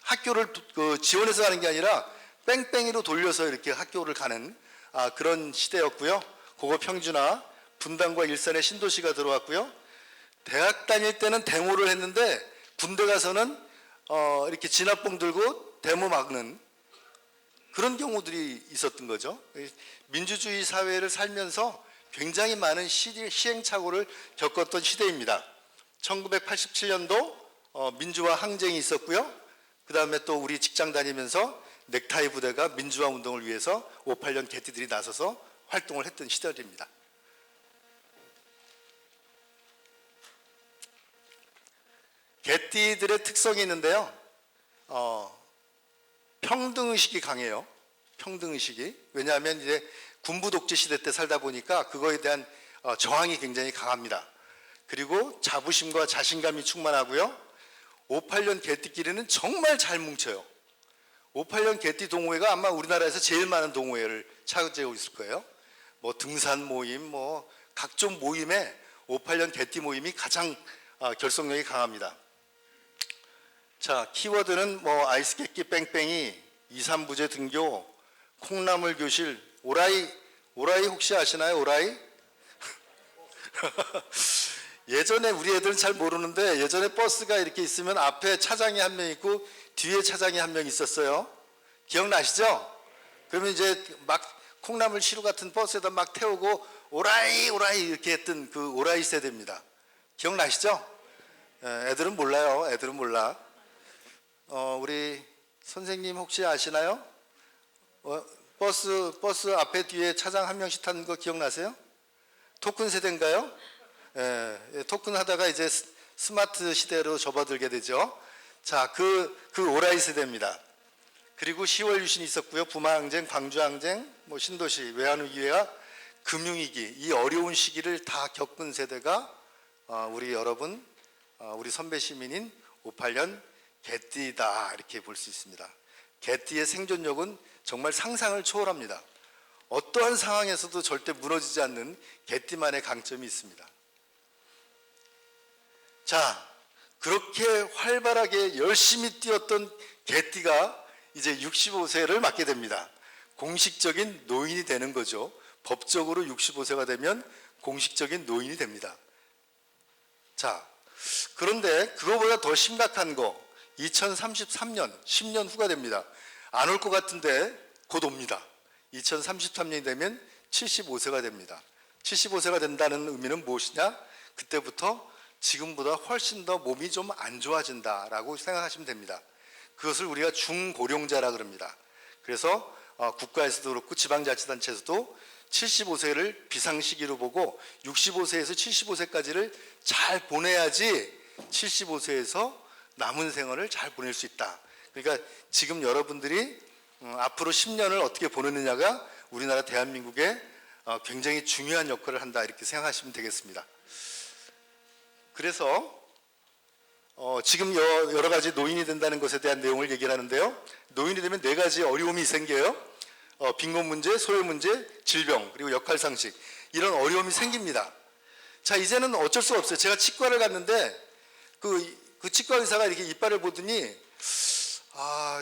학교를 지원해서 가는 게 아니라 뺑뺑이로 돌려서 이렇게 학교를 가는 그런 시대였고요. 고고 평준화, 분당과 일산의 신도시가 들어왔고요. 대학 다닐 때는 데모를 했는데 군대 가서는 이렇게 진압봉 들고 데모 막는 그런 경우들이 있었던 거죠. 민주주의 사회를 살면서 굉장히 많은 시행착오를 겪었던 시대입니다. 1987년도 민주화 항쟁이 있었고요. 그 다음에 또 우리 직장 다니면서 넥타이 부대가 민주화 운동을 위해서 58년 개띠들이 나서서 활동을 했던 시절입니다. 개띠들의 특성이 있는데요. 평등의식이 강해요. 평등의식이. 왜냐하면 이제 군부 독재 시대 때 살다 보니까 그거에 대한 저항이 굉장히 강합니다. 그리고 자부심과 자신감이 충만하고요. 58년 개띠끼리는 정말 잘 뭉쳐요. 58년 개띠 동호회가 아마 우리나라에서 제일 많은 동호회를 차지하고 있을 거예요. 뭐 등산 모임, 뭐 각종 모임에 58년 개띠 모임이 가장 결속력이 강합니다. 자, 키워드는 뭐 아이스 깨끼 뺑뺑이, 2, 3부제 등교, 콩나물 교실, 오라이 혹시 아시나요? 오라이? 예전에 우리 애들은 잘 모르는데 예전에 버스가 이렇게 있으면 앞에 차장이 한 명 있고 뒤에 차장이 한 명 있었어요. 기억나시죠? 그러면 이제 막 콩나물 시루 같은 버스에다 막 태우고 오라이 이렇게 했던 그 오라이 세대입니다. 기억나시죠? 애들은 몰라요. 애들은 몰라. 우리 선생님 혹시 아시나요? 버스 앞에 뒤에 차장 한 명씩 타는 거 기억나세요? 토큰 세대인가요? 토큰 하다가 이제 스마트 시대로 접어들게 되죠. 자, 그 오라이 세대입니다. 그리고 10월 유신이 있었고요. 부마항쟁, 광주항쟁, 뭐 신도시, 외환위기와 금융위기, 이 어려운 시기를 다 겪은 세대가 우리 여러분, 우리 선배 시민인 58년 개띠다 이렇게 볼 수 있습니다. 개띠의 생존력은 정말 상상을 초월합니다. 어떠한 상황에서도 절대 무너지지 않는 개띠만의 강점이 있습니다. 자, 그렇게 활발하게 열심히 뛰었던 개띠가 이제 65세를 맞게 됩니다. 공식적인 노인이 되는 거죠. 법적으로 65세가 되면 공식적인 노인이 됩니다. 자, 그런데 그거보다 더 심각한 거 2033년 10년 후가 됩니다. 안 올 것 같은데 곧 옵니다. 2033년이 되면 75세가 됩니다. 75세가 된다는 의미는 무엇이냐? 그때부터 지금보다 훨씬 더 몸이 좀 안 좋아진다라고 생각하시면 됩니다. 그것을 우리가 중고령자라 그럽니다. 그래서 국가에서도 그렇고 지방자치단체에서도 75세를 비상시기로 보고 65세에서 75세까지를 잘 보내야지 75세에서 남은 생활을 잘 보낼 수 있다. 그러니까 지금 여러분들이 앞으로 10년을 어떻게 보내느냐가 우리나라 대한민국에 굉장히 중요한 역할을 한다 이렇게 생각하시면 되겠습니다. 그래서 지금 여러 가지 노인이 된다는 것에 대한 내용을 얘기를 하는데요. 노인이 되면 4가지 어려움이 생겨요. 빈곤 문제, 소외 문제, 질병, 그리고 역할 상식 이런 어려움이 생깁니다. 자, 이제는 어쩔 수 없어요. 제가 치과를 갔는데 그 치과 의사가 이렇게 이빨을 보더니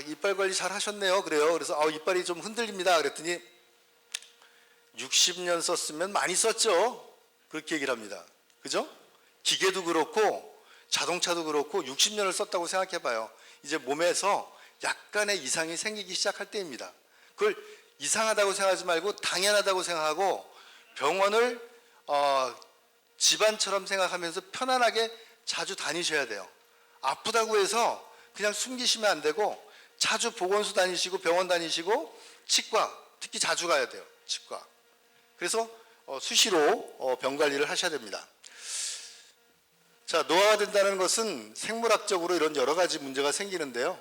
이빨 관리 잘 하셨네요. 그래요. 그래서 이빨이 좀 흔들립니다. 그랬더니 60년 썼으면 많이 썼죠. 그렇게 얘기를 합니다. 그죠? 기계도 그렇고 자동차도 그렇고 60년을 썼다고 생각해 봐요. 이제 몸에서 약간의 이상이 생기기 시작할 때입니다. 그걸 이상하다고 생각하지 말고 당연하다고 생각하고 병원을 집안처럼 생각하면서 편안하게 자주 다니셔야 돼요. 아프다고 해서 그냥 숨기시면 안 되고 자주 보건소 다니시고 병원 다니시고 치과 특히 자주 가야 돼요. 치과. 그래서 수시로 병 관리를 하셔야 됩니다. 자, 노화가 된다는 것은 생물학적으로 이런 여러 가지 문제가 생기는데요.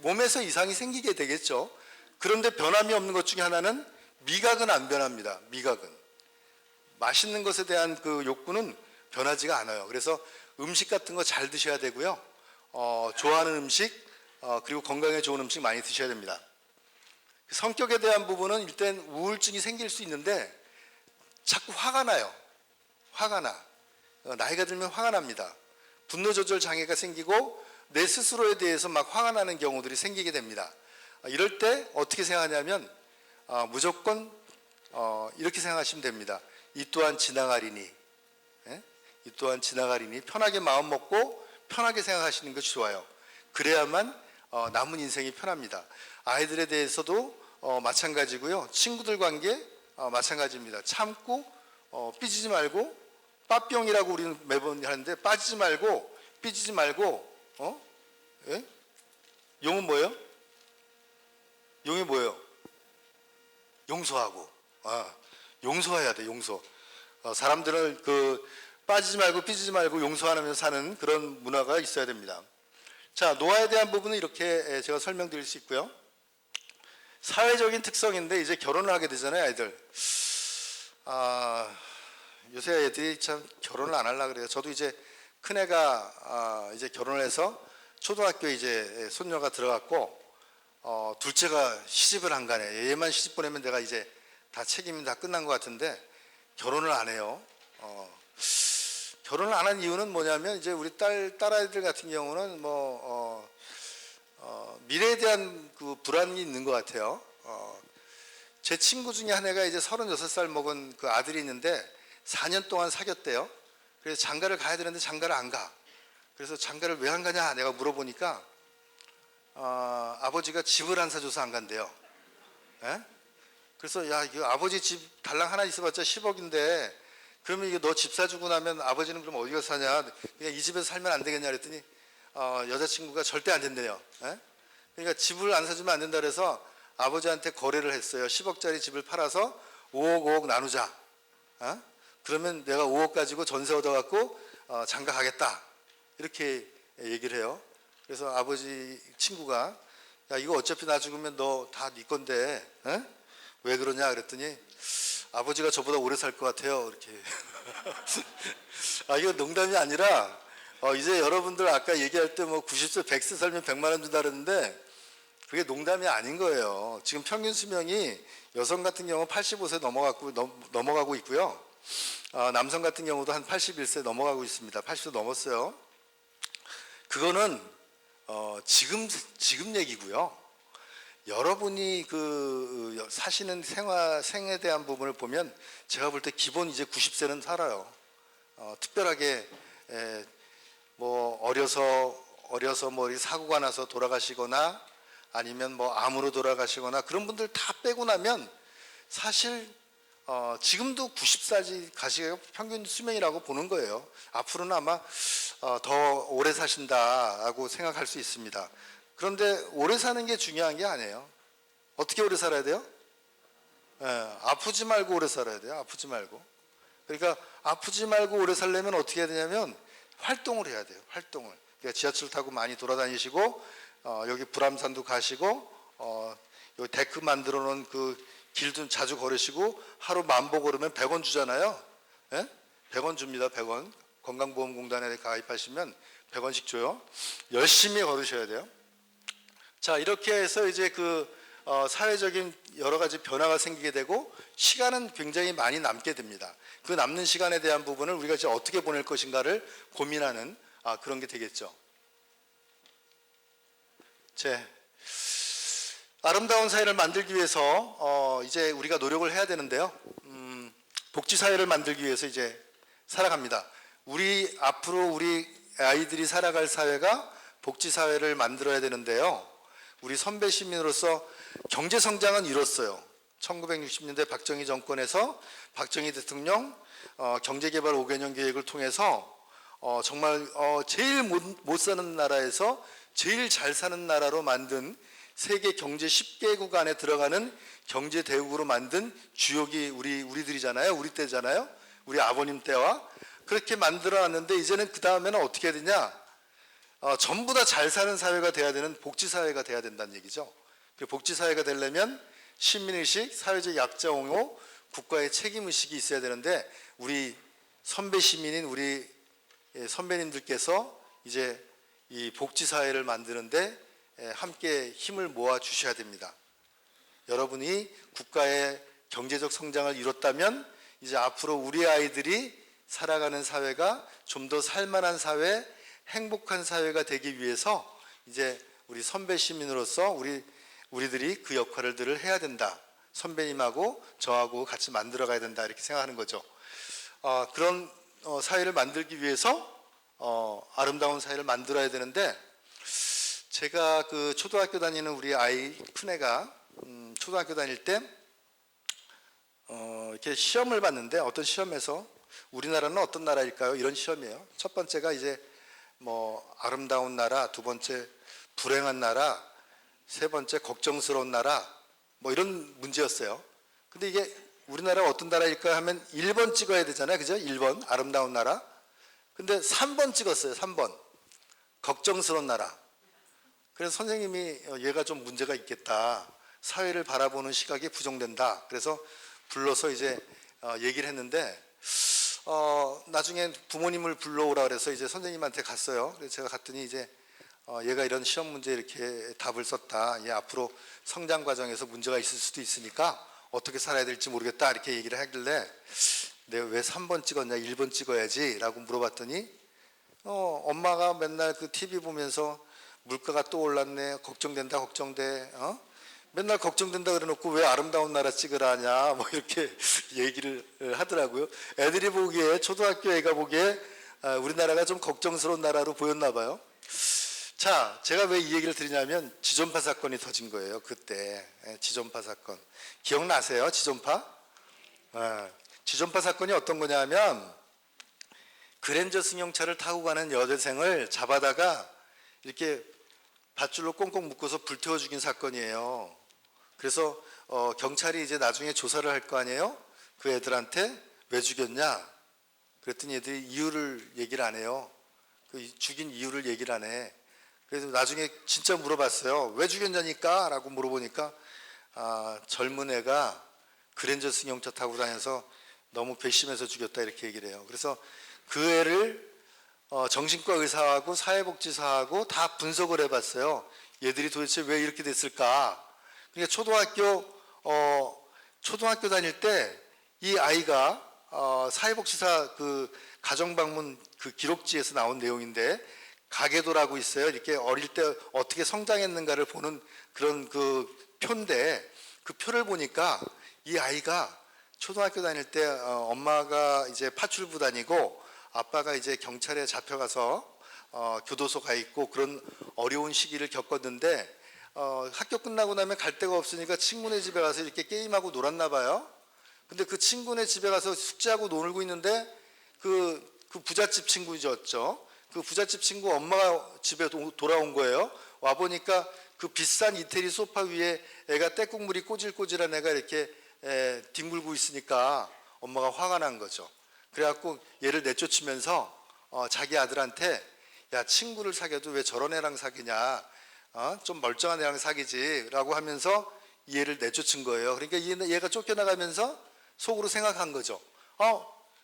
몸에서 이상이 생기게 되겠죠. 그런데 변함이 없는 것 중에 하나는 미각은 안 변합니다. 미각은. 맛있는 것에 대한 그 욕구는 변하지가 않아요. 그래서 음식 같은 거 잘 드셔야 되고요. 좋아하는 음식 그리고 건강에 좋은 음식 많이 드셔야 됩니다. 성격에 대한 부분은 일단 우울증이 생길 수 있는데 자꾸 화가 나요. 화가 나. 나이가 들면 화가 납니다. 분노 조절 장애가 생기고 내 스스로에 대해서 막 화가 나는 경우들이 생기게 됩니다. 이럴 때 어떻게 생각하냐면 무조건 이렇게 생각하시면 됩니다. 이 또한 지나가리니, 이 또한 지나가리니 편하게 마음 먹고 편하게 생각하시는 것이 좋아요. 그래야만 남은 인생이 편합니다. 아이들에 대해서도 마찬가지고요. 친구들 관계 마찬가지입니다. 참고 삐지지 말고 빠뿅이라고 우리는 매번 하는데 빠지지 말고 삐지지 말고 예? 용은 뭐예요? 용이 뭐예요? 용서하고 용서해야 돼. 용서. 사람들은 빠지지 말고 삐지지 말고 용서하면서 사는 그런 문화가 있어야 됩니다. 자, 노화에 대한 부분은 이렇게 제가 설명드릴 수 있고요. 사회적인 특성인데 이제 결혼을 하게 되잖아요, 아이들. 요새 애들이 참 결혼을 안 하려고 그래요. 저도 이제 큰애가 이제 결혼을 해서 초등학교에 이제 손녀가 들어갔고 둘째가 시집을 안 가네. 얘만 시집 보내면 내가 이제 다 책임이 다 끝난 것 같은데 결혼을 안 해요. 결혼을 안 한 이유는 뭐냐면 이제 우리 딸아이들 같은 경우는 미래에 대한 그 불안이 있는 것 같아요. 제 친구 중에 한 애가 이제 36살 먹은 그 아들이 있는데 4년 동안 사귀었대요. 그래서 장가를 가야 되는데 장가를 안 가. 그래서 장가를 왜 안 가냐 내가 물어보니까 아버지가 집을 안 사줘서 안 간대요. 에? 그래서 야, 이거 아버지 집 달랑 하나 있어봤자 10억인데 그러면 이거 너 집 사주고 나면 아버지는 그럼 어디 가서 사냐? 그냥 이 집에서 살면 안 되겠냐 그랬더니 여자친구가 절대 안 된대요. 에? 그러니까 집을 안 사주면 안 된다 그래서 아버지한테 거래를 했어요. 10억짜리 집을 팔아서 5억 나누자. 그러면 내가 5억 가지고 전세 얻어갖고 장가 가겠다. 이렇게 얘기를 해요. 그래서 아버지 친구가 야, 이거 어차피 나 죽으면 너 다 네 건데 왜 그러냐 그랬더니 아버지가 저보다 오래 살 것 같아요. 이렇게. 이거 농담이 아니라 이제 여러분들 아까 얘기할 때 90세 100세 살면 100만 원 준다 그랬는데 그게 농담이 아닌 거예요. 지금 평균 수명이 여성 같은 경우 85세 넘어가고 있고요. 남성 같은 경우도 한 81세 넘어가고 있습니다. 80세 넘었어요. 그거는 지금 얘기고요. 여러분이 그 사시는 생에 대한 부분을 보면 제가 볼 때 기본 이제 90세는 살아요. 특별하게 뭐 어려서 뭐 사고가 나서 돌아가시거나 아니면 뭐 암으로 돌아가시거나 그런 분들 다 빼고 나면 사실 지금도 90살까지 가시가 평균 수명이라고 보는 거예요. 앞으로는 아마 더 오래 사신다고 생각할 수 있습니다. 그런데 오래 사는 게 중요한 게 아니에요. 어떻게 오래 살아야 돼요? 아프지 말고 오래 살아야 돼요. 아프지 말고. 그러니까 아프지 말고 오래 살려면 어떻게 해야 되냐면 활동을 해야 돼요. 활동을. 그러니까 지하철 타고 많이 돌아다니시고 여기 불암산도 가시고 여기 데크 만들어 놓은 그 길도 자주 걸으시고 하루 만보 걸으면 100원 주잖아요. 100원 줍니다. 100원. 건강보험공단에 가입하시면 100원씩 줘요. 열심히 걸으셔야 돼요. 자, 이렇게 해서 이제 그 사회적인 여러 가지 변화가 생기게 되고 시간은 굉장히 많이 남게 됩니다. 그 남는 시간에 대한 부분을 우리가 이제 어떻게 보낼 것인가를 고민하는 그런 게 되겠죠. 아름다운 사회를 만들기 위해서 이제 우리가 노력을 해야 되는데요. 복지 사회를 만들기 위해서 이제 살아갑니다. 앞으로 우리 아이들이 살아갈 사회가 복지 사회를 만들어야 되는데요. 우리 선배 시민으로서 경제 성장은 이뤘어요. 1960년대 박정희 정권에서 박정희 대통령 경제개발 5개년 계획을 통해서 정말 제일 못 사는 나라에서 제일 잘 사는 나라로 만든 세계 경제 10개국 안에 들어가는 경제 대국으로 만든 주역이 우리들이잖아요. 우리 때잖아요. 우리 아버님 때와 그렇게 만들어놨는데 이제는 그 다음에는 어떻게 해야 되냐? 전부 다 잘 사는 사회가 돼야 되는 복지사회가 돼야 된다는 얘기죠. 복지사회가 되려면 시민의식, 사회적 약자 옹호, 국가의 책임의식이 있어야 되는데 우리 선배 시민인 우리 선배님들께서 이제 이 복지사회를 만드는데 함께 힘을 모아 주셔야 됩니다. 여러분이 국가의 경제적 성장을 이뤘다면 이제 앞으로 우리 아이들이 살아가는 사회가 좀 더 살만한 사회, 행복한 사회가 되기 위해서 이제 우리 선배 시민으로서 우리들이 그 역할을 해야 된다. 선배님하고 저하고 같이 만들어 가야 된다. 이렇게 생각하는 거죠. 그런 사회를 만들기 위해서 아름다운 사회를 만들어야 되는데 제가 그 초등학교 다니는 우리 아이 큰애가 초등학교 다닐 때 이렇게 시험을 봤는데 어떤 시험에서 우리나라는 어떤 나라일까요? 이런 시험이에요. 첫 번째가 이제 뭐 아름다운 나라, 두 번째 불행한 나라, 세 번째 걱정스러운 나라 뭐 이런 문제였어요. 근데 이게 우리나라가 어떤 나라일까 하면 1번 찍어야 되잖아요. 그죠? 1번 아름다운 나라. 근데 3번 찍었어요. 3번 걱정스러운 나라. 그래서 선생님이 얘가 좀 문제가 있겠다. 사회를 바라보는 시각이 부정된다. 그래서 불러서 이제 얘기를 했는데 나중에 부모님을 불러오라 그래서 이제 선생님한테 갔어요. 그래서 제가 갔더니 이제 얘가 이런 시험 문제 이렇게 답을 썼다. 얘 앞으로 성장 과정에서 문제가 있을 수도 있으니까 어떻게 살아야 될지 모르겠다. 이렇게 얘기를 하길래 내가 왜 3번 찍었냐, 1번 찍어야지 라고 물어봤더니 엄마가 맨날 그 TV 보면서 물가가 또 올랐네, 걱정된다, 걱정돼. 맨날 걱정된다 그래놓고 왜 아름다운 나라 찍으라 하냐 뭐 이렇게 얘기를 하더라고요. 애들이 보기에 초등학교 애가 보기에 우리나라가 좀 걱정스러운 나라로 보였나 봐요. 자, 제가 왜 이 얘기를 드리냐면 지존파 사건이 터진 거예요. 그때 지존파 사건 기억나세요? 지존파? 지존파 사건이 어떤 거냐면 그랜저 승용차를 타고 가는 여대생을 잡아다가 이렇게 밧줄로 꽁꽁 묶어서 불태워 죽인 사건이에요. 그래서 경찰이 이제 나중에 조사를 할 거 아니에요? 그 애들한테 왜 죽였냐? 그랬더니 애들이 이유를 얘기를 안 해요. 그 죽인 이유를 얘기를 안 해. 그래서 나중에 진짜 물어봤어요. 왜 죽였냐니까? 라고 물어보니까 젊은 애가 그랜저 승용차 타고 다녀서 너무 괘씸해서 죽였다 이렇게 얘기를 해요. 그래서 그 애를 정신과 의사하고 사회복지사하고 다 분석을 해봤어요. 얘들이 도대체 왜 이렇게 됐을까? 그러니까 초등학교 다닐 때 이 아이가 사회복지사 그 가정방문 그 기록지에서 나온 내용인데 가계도라고 있어요. 이렇게 어릴 때 어떻게 성장했는가를 보는 그런 그 표인데 그 표를 보니까 이 아이가 초등학교 다닐 때 엄마가 이제 파출부 다니고 아빠가 이제 경찰에 잡혀가서 교도소 가 있고 그런 어려운 시기를 겪었는데 학교 끝나고 나면 갈 데가 없으니까 친구네 집에 가서 이렇게 게임하고 놀았나 봐요. 근데 그 친구네 집에 가서 숙제하고 놀고 있는데 그 부잣집 친구였죠. 그 부잣집 친구 엄마가 집에 돌아온 거예요. 와 보니까 그 비싼 이태리 소파 위에 애가 떼국물이 꼬질꼬질한 애가 이렇게 뒹굴고 있으니까 엄마가 화가 난 거죠. 그래갖고 얘를 내쫓으면서 자기 아들한테 야 친구를 사귀어도 왜 저런 애랑 사귀냐, 좀 멀쩡한 애랑 사귀지라고 하면서 이 애를 내쫓은 거예요. 그러니까 얘가 쫓겨나가면서 속으로 생각한 거죠.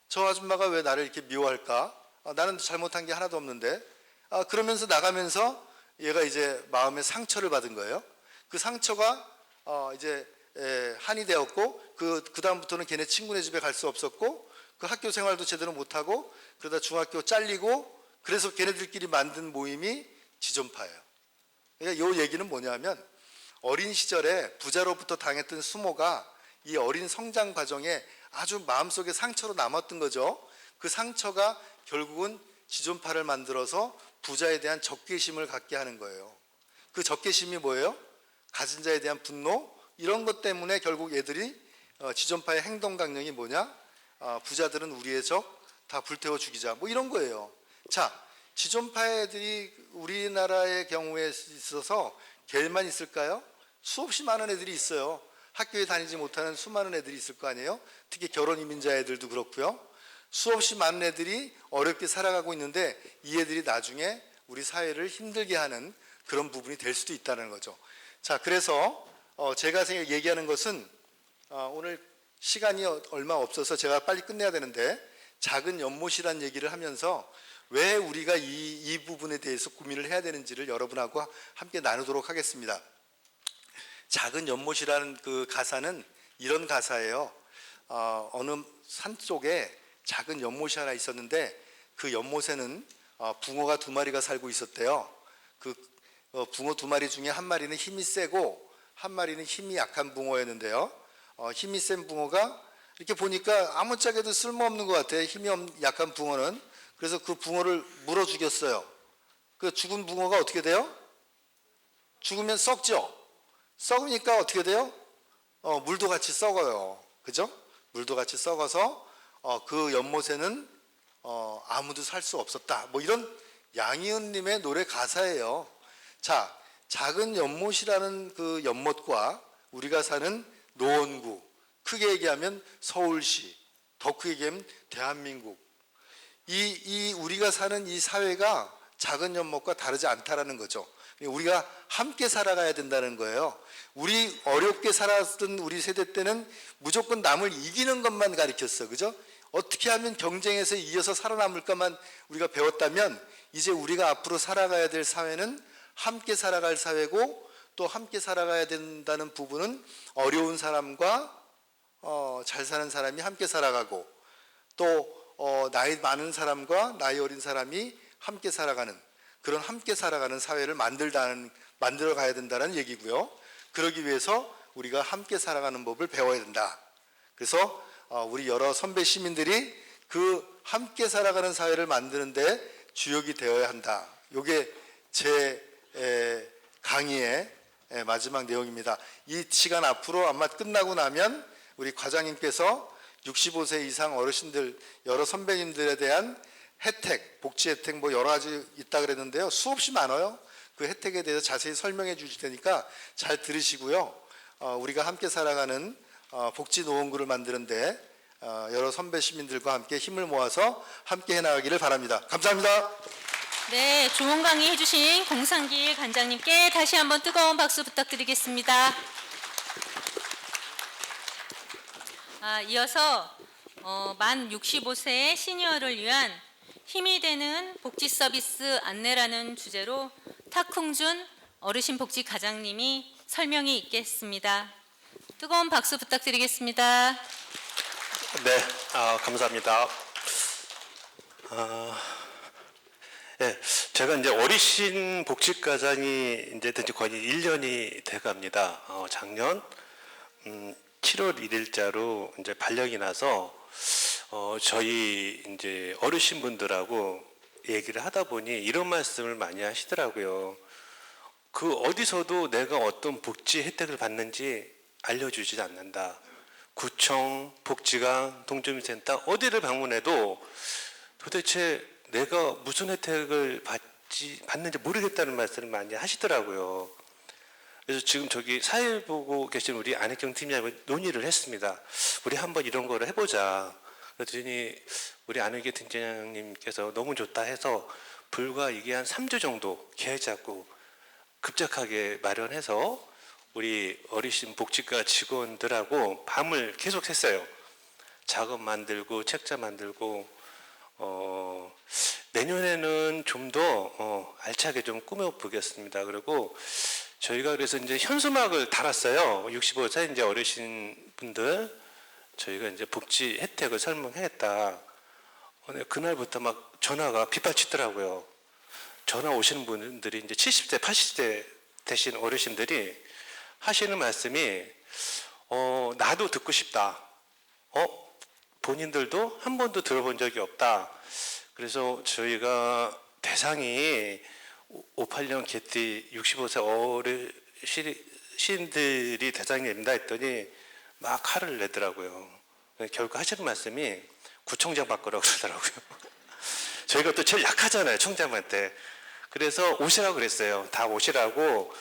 저 아줌마가 왜 나를 이렇게 미워할까? 나는 잘못한 게 하나도 없는데. 그러면서 나가면서 얘가 이제 마음에 상처를 받은 거예요. 그 상처가 이제 한이 되었고 그 다음부터는 걔네 친구네 집에 갈 수 없었고 그 학교 생활도 제대로 못하고 그러다 중학교 잘리고 그래서 걔네들끼리 만든 모임이 지존파예요. 그러니까 이 얘기는 뭐냐면 어린 시절에 부자로부터 당했던 수모가 이 어린 성장 과정에 아주 마음속에 상처로 남았던 거죠. 그 상처가 결국은 지존파를 만들어서 부자에 대한 적개심을 갖게 하는 거예요. 그 적개심이 뭐예요? 가진 자에 대한 분노, 이런 것 때문에 결국 얘들이 지존파의 행동 강령이 뭐냐? 부자들은 우리의 적, 다 불태워 죽이자, 뭐 이런 거예요. 자, 지존파 애들이 우리나라의 경우에 있어서 걔만 있을까요? 수없이 많은 애들이 있어요. 학교에 다니지 못하는 수많은 애들이 있을 거 아니에요? 특히 결혼 이민자 애들도 그렇고요. 수없이 많은 애들이 어렵게 살아가고 있는데 이 애들이 나중에 우리 사회를 힘들게 하는 그런 부분이 될 수도 있다는 거죠. 자, 그래서 제가 얘기하는 것은 오늘 시간이 얼마 없어서 제가 빨리 끝내야 되는데 작은 연못이라는 얘기를 하면서 왜 우리가 이 부분에 대해서 고민을 해야 되는지를 여러분하고 함께 나누도록 하겠습니다. 작은 연못이라는 그 가사는 이런 가사예요. 어느 산 속에 작은 연못이 하나 있었는데 그 연못에는 붕어가 2마리가 살고 있었대요. 그 붕어 2마리 중에 한 마리는 힘이 세고 한 마리는 힘이 약한 붕어였는데요. 힘이 센 붕어가 이렇게 보니까 아무짝에도 쓸모없는 것 같아요. 힘이 약한 붕어는. 그래서 그 붕어를 물어 죽였어요. 그 죽은 붕어가 어떻게 돼요? 죽으면 썩죠. 썩으니까 어떻게 돼요? 물도 같이 썩어요. 그죠? 물도 같이 썩어서 그 연못에는 아무도 살 수 없었다. 뭐 이런 양희은님의 노래 가사예요. 자, 작은 연못이라는 그 연못과 우리가 사는 노원구, 크게 얘기하면 서울시, 더 크게 얘기하면 대한민국, 이 우리가 사는 이 사회가 작은 연못과 다르지 않다라는 거죠. 우리가 함께 살아가야 된다는 거예요. 우리 어렵게 살았던 우리 세대 때는 무조건 남을 이기는 것만 가르쳤어. 그죠? 어떻게 하면 경쟁에서 이어서 살아남을까만 우리가 배웠다면 이제 우리가 앞으로 살아가야 될 사회는 함께 살아갈 사회고 또 함께 살아가야 된다는 부분은 어려운 사람과 잘 사는 사람이 함께 살아가고 또 나이 많은 사람과 나이 어린 사람이 함께 살아가는 그런 함께 살아가는 사회를 만들어 가야 된다는 얘기고요. 그러기 위해서 우리가 함께 살아가는 법을 배워야 된다. 그래서 우리 여러 선배 시민들이 그 함께 살아가는 사회를 만드는 데 주역이 되어야 한다. 이게 제 강의의 마지막 내용입니다. 이 시간 앞으로 아마 끝나고 나면 우리 과장님께서 65세 이상 어르신들 여러 선배님들에 대한 혜택, 복지 혜택 뭐 여러 가지 있다 그랬는데요. 수없이 많아요. 그 혜택에 대해서 자세히 설명해 주실 테니까 잘 들으시고요. 우리가 함께 살아가는 복지 노원구를 만드는데 여러 선배 시민들과 함께 힘을 모아서 함께 해나가기를 바랍니다. 감사합니다. 네, 좋은 강의 해주신 공상길 관장님께 다시 한번 뜨거운 박수 부탁드리겠습니다. 이어서 만 65세 시니어를 위한 힘이 되는 복지 서비스 안내라는 주제로 탁흥준 어르신복지과장님이 설명이 있겠습니다. 뜨거운 박수 부탁드리겠습니다. 네, 감사합니다. 네, 제가 이제 어르신 복지과장이 이제 된 지 거의 1년이 돼갑니다. 작년 7월 1일자로 이제 발령이 나서 저희 이제 어르신분들하고 얘기를 하다 보니 이런 말씀을 많이 하시더라고요. 그 어디서도 내가 어떤 복지 혜택을 받는지 알려주지 않는다. 구청, 복지관, 동주민센터 어디를 방문해도 도대체 내가 무슨 혜택을 받는지 모르겠다는 말씀을 많이 하시더라고요. 그래서 지금 저기 사회 보고 계신 우리 안혜경 팀장하고 논의를 했습니다. 우리 한번 이런 거를 해보자. 그랬더니 우리 안혜경 팀장님께서 너무 좋다 해서 불과 이게 한 3주 정도 계획 잡고 급작하게 마련해서 우리 어르신 복지과 직원들하고 밤을 계속 샜어요. 작업 만들고 책자 만들고 내년에는 좀 더 알차게 좀 꾸며보겠습니다. 그리고 저희가 그래서 이제 현수막을 달았어요. 65세 이제 어르신 분들 저희가 이제 복지 혜택을 설명하겠다. 그날부터 막 전화가 빗발치더라고요. 전화 오시는 분들이 이제 70대, 80대 되신 어르신들이 하시는 말씀이 나도 듣고 싶다. 본인들도 한 번도 들어본 적이 없다. 그래서 저희가 대상이 58년 개띠 65세 어르신들이 대상이 된다 했더니 막 화를 내더라고요. 결국 하시는 말씀이 구청장 바꾸라고 그러더라고요. 저희가 또 제일 약하잖아요, 청장한테. 그래서 오시라고 그랬어요. 다 오시라고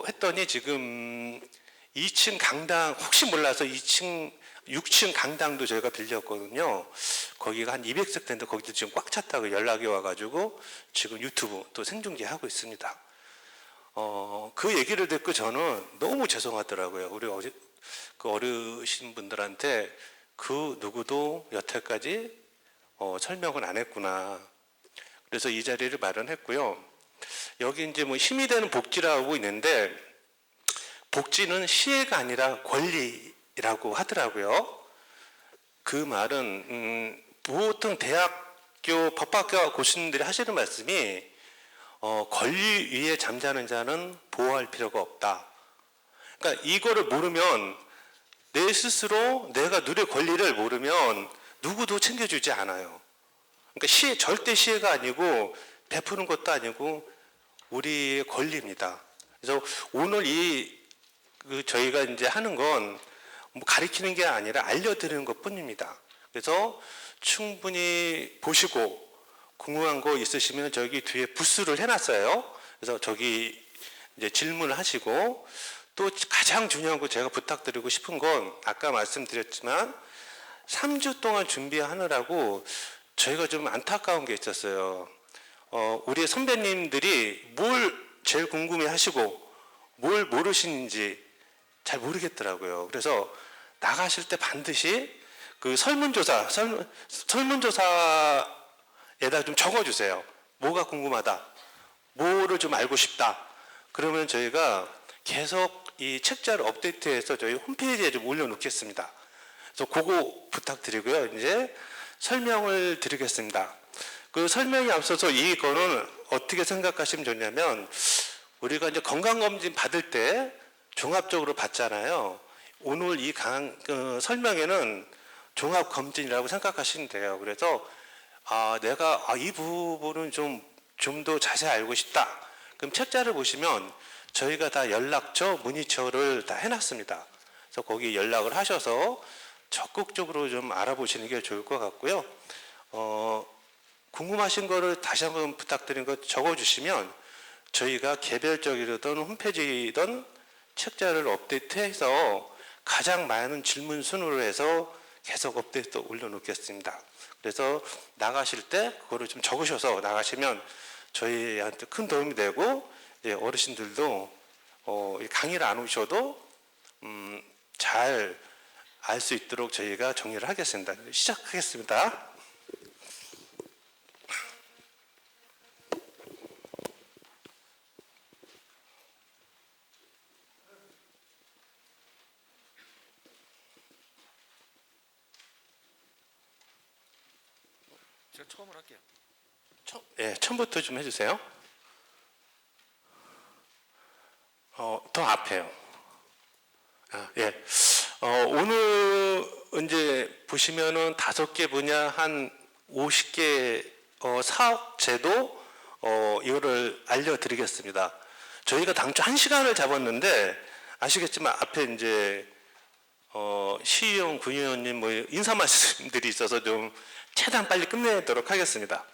했더니 지금 2층 강당, 혹시 몰라서 6층 강당도 저희가 빌렸거든요. 거기가 한 200석 되는데 거기도 지금 꽉 찼다고 연락이 와가지고 지금 유튜브 또 생중계하고 있습니다. 그 얘기를 듣고 저는 너무 죄송하더라고요. 우리 그 어르신분들한테 그 누구도 여태까지 설명을 안 했구나. 그래서 이 자리를 마련했고요. 여기 이제 뭐 힘이 되는 복지라고 있는데 복지는 시혜가 아니라 권리라고 하더라고요. 그 말은 보통 대학교 법학과 교수님들이 하시는 말씀이 권리 위에 잠자는 자는 보호할 필요가 없다. 그러니까 이거를 모르면 내 스스로 내가 누릴 권리를 모르면 누구도 챙겨주지 않아요. 그러니까 절대 시혜가 아니고 베푸는 것도 아니고 우리의 권리입니다. 그래서 오늘 저희가 이제 하는 건 뭐 가리키는 게 아니라 알려드리는 것 뿐입니다. 그래서 충분히 보시고 궁금한 거 있으시면 저기 뒤에 부스를 해놨어요. 그래서 저기 이제 질문을 하시고 또 가장 중요한 거 제가 부탁드리고 싶은 건 아까 말씀드렸지만 3주 동안 준비하느라고 저희가 좀 안타까운 게 있었어요. 우리 선배님들이 뭘 제일 궁금해 하시고 뭘 모르시는지 잘 모르겠더라고요. 그래서 나가실 때 반드시 그 설문조사에다 좀 적어주세요. 뭐가 궁금하다. 뭐를 좀 알고 싶다. 그러면 저희가 계속 이 책자를 업데이트해서 저희 홈페이지에 좀 올려놓겠습니다. 그래서 그거 부탁드리고요. 이제 설명을 드리겠습니다. 그 설명이 앞서서 이거는 어떻게 생각하시면 좋냐면 우리가 이제 건강검진 받을 때 종합적으로 받잖아요. 오늘 이 설명에는 종합검진이라고 생각하시면 돼요. 그래서 내가 이 부분은 좀 더 자세히 알고 싶다. 그럼 책자를 보시면 저희가 다 연락처, 문의처를 다 해놨습니다. 그래서 거기 연락을 하셔서 적극적으로 좀 알아보시는 게 좋을 것 같고요. 궁금하신 거를 다시 한번 부탁드린 거 적어주시면 저희가 개별적이든 홈페이지든 책자를 업데이트해서 가장 많은 질문 순으로 해서 계속 업데이트 올려놓겠습니다. 그래서 나가실 때 그거를 좀 적으셔서 나가시면 저희한테 큰 도움이 되고 어르신들도 강의를 안 오셔도 잘 알 수 있도록 저희가 정리를 하겠습니다. 시작하겠습니다. 제가 처음으로 할게요. 처음부터 좀 해주세요. 더 앞에요. 오늘 이제 보시면은 5개 분야 한 50개 사업 제도 이거를 알려드리겠습니다. 저희가 당초 1시간을 잡았는데 아시겠지만 앞에 이제 시의원, 군의원님 뭐 인사 말씀들이 있어서 좀 최대한 빨리 끝내도록 하겠습니다.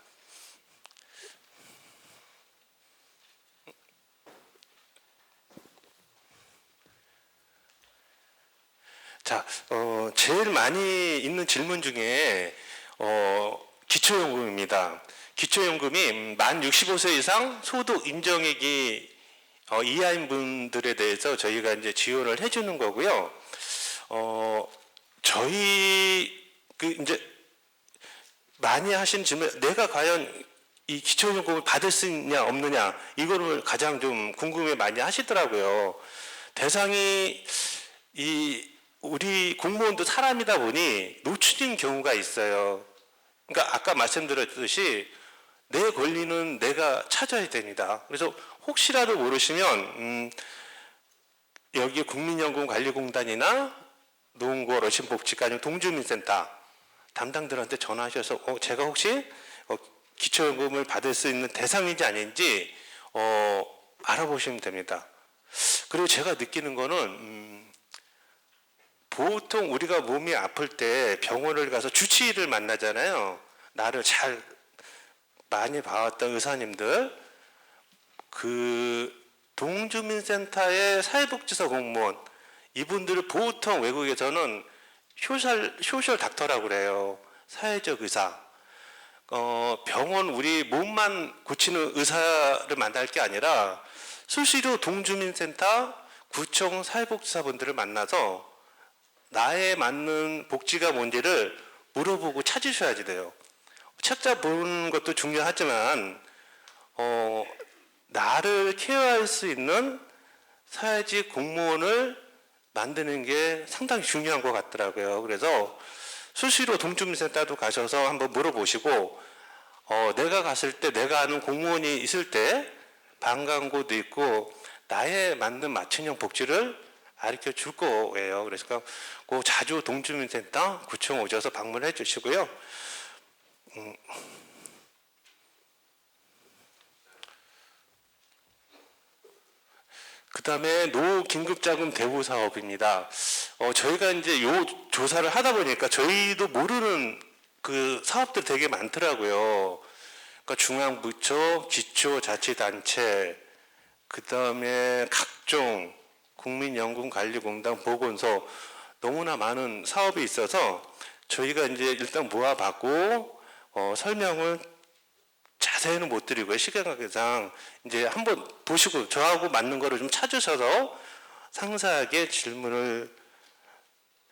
자, 제일 많이 있는 질문 중에 기초연금입니다. 기초연금이 만 65세 이상 소득 인정액이 이하인 분들에 대해서 저희가 이제 지원을 해주는 거고요. 저희 이제 많이 하신 질문, 내가 과연 이 기초연금을 받을 수 있냐 없느냐 이거를 가장 좀 궁금해 많이 하시더라고요. 대상이 우리 공무원도 사람이다 보니 놓치는 경우가 있어요. 그러니까 아까 말씀드렸듯이 내 권리는 내가 찾아야 됩니다. 그래서 혹시라도 모르시면 여기 국민연금관리공단이나 노원구 어르신복지관 동주민센터 담당들한테 전화하셔서 제가 혹시 기초연금을 받을 수 있는 대상인지 아닌지 알아보시면 됩니다. 그리고 제가 느끼는 거는 보통 우리가 몸이 아플 때 병원을 가서 주치의를 만나잖아요. 나를 잘 많이 봐왔던 의사님들, 그 동주민센터의 사회복지사 공무원, 이분들을 보통 외국에서는 소셜 닥터라고 그래요. 사회적 의사. 병원 우리 몸만 고치는 의사를 만날 게 아니라 수시로 동주민센터, 구청 사회복지사분들을 만나서 나에 맞는 복지가 뭔지를 물어보고 찾으셔야지 돼요. 책자 보는 것도 중요하지만 나를 케어할 수 있는 사회직 공무원을 만드는 게 상당히 중요한 것 같더라고요. 그래서 수시로 동주민센터도 가셔서 한번 물어보시고 내가 갔을 때 내가 아는 공무원이 있을 때 방광고도 있고 나에 맞는 맞춤형 복지를 가르쳐 줄 거예요. 그래서 그 자주 동주민센터 구청 오셔서 방문해 주시고요. 그 다음에 노후 긴급자금 대부 사업입니다. 저희가 이제 요 조사를 하다 보니까 저희도 모르는 그 사업들 되게 많더라고요. 그러니까 중앙부처, 기초자치단체, 그 다음에 각종 국민연금관리공단, 보건소 너무나 많은 사업이 있어서 저희가 이제 일단 모아봤고 설명을 자세히는 못 드리고요. 시간 관계상 이제 한번 보시고 저하고 맞는 거를 좀 찾으셔서 상세하게 질문을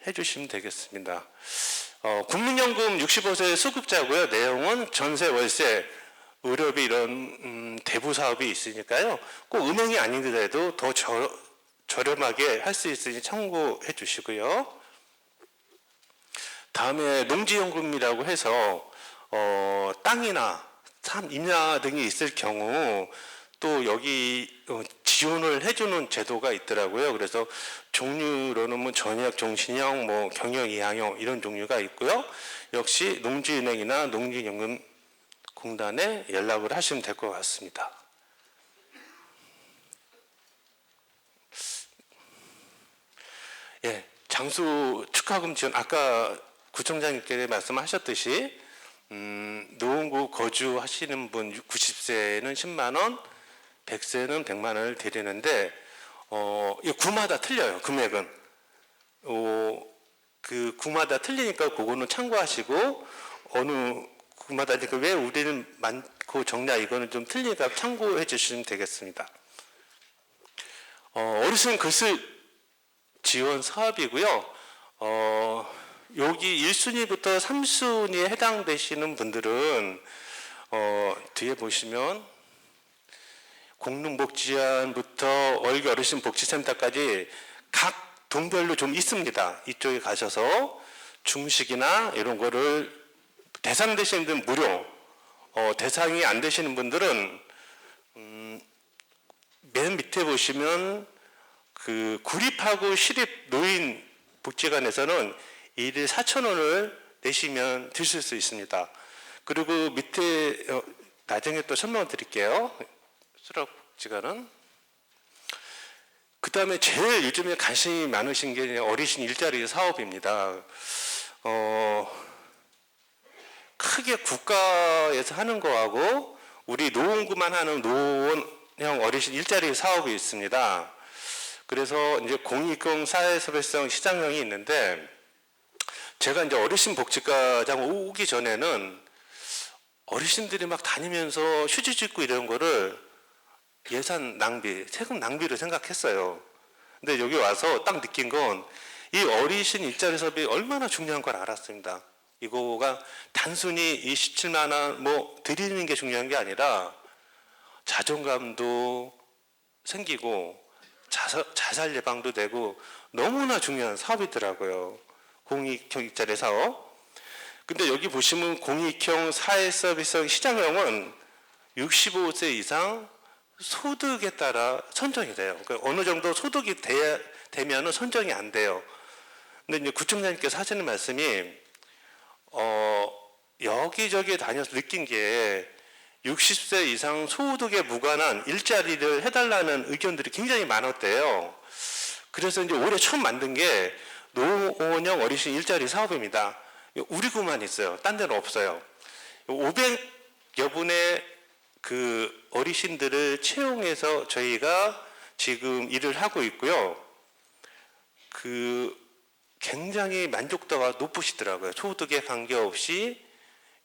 해주시면 되겠습니다. 국민연금 65세 수급자고요. 내용은 전세, 월세, 의료비 이런 대부 사업이 있으니까요. 꼭 은행이 아니더라도 더 저렴하게 할 수 있으니 참고해 주시고요. 다음에 농지연금이라고 해서 땅이나 임야 등이 있을 경우 또 여기 지원을 해주는 제도가 있더라고요. 그래서 종류로는 뭐 전역, 종신형, 뭐 경영 이하형 이런 종류가 있고요. 역시 농지은행이나 농지연금공단에 연락을 하시면 될 것 같습니다. 예, 장수 축하금 지원 아까 구청장님께 말씀하셨듯이 노원구 거주하시는 분 90세는 10만 원, 100세는 100만 원을 드리는데 이 구마다 틀려요. 금액은 그 구마다 틀리니까 그거는 참고하시고 어느 구마다니까 왜 우리는 많고 적냐 이거는 좀 틀리니까 참고해 주시면 되겠습니다. 어르신 글쓰기 지원 사업이고요. 여기 1순위부터 3순위에 해당되시는 분들은 뒤에 보시면 공릉복지관부터 월계 어르신복지센터까지 각 동별로 좀 있습니다. 이쪽에 가셔서 중식이나 이런 거를 대상 되시는 분은 무료, 대상이 안 되시는 분들은 맨 밑에 보시면 그 구립하고 시립 노인 복지관에서는 일일 4,000원을 내시면 드실 수 있습니다. 그리고 밑에 나중에 또 설명 드릴게요. 수락복지관은. 그 다음에 제일 요즘에 관심이 많으신 게 어르신 일자리 사업입니다. 크게 국가에서 하는 거하고 우리 노원구만 하는 노원형 어르신 일자리 사업이 있습니다. 그래서 이제 공익형 사회서비스형 시장형이 있는데 제가 이제 어르신 복지과장 오기 전에는 어르신들이 막 다니면서 휴지 줍고 이런 거를 예산 낭비, 세금 낭비로 생각했어요. 근데 여기 와서 딱 느낀 건 이 어르신 일자리 사업이 얼마나 중요한 걸 알았습니다. 이거가 단순히 이 17만 원 뭐 드리는 게 중요한 게 아니라 자존감도 생기고 자살 예방도 되고 너무나 중요한 사업이더라고요. 공익형 일자리 사업. 근데 여기 보시면 공익형 사회서비스형 시장형은 65세 이상 소득에 따라 선정이 돼요. 그러니까 어느 정도 소득이 되면은 선정이 안 돼요. 근데 이제 구청장님께서 하시는 말씀이 여기저기 다녀서 느낀 게 60세 이상 소득에 무관한 일자리를 해달라는 의견들이 굉장히 많았대요. 그래서 이제 올해 처음 만든 게 노원형 어르신 일자리 사업입니다. 우리 구만 있어요. 딴 데는 없어요. 500여 분의 그 어르신들을 채용해서 저희가 지금 일을 하고 있고요. 그 굉장히 만족도가 높으시더라고요. 소득에 관계없이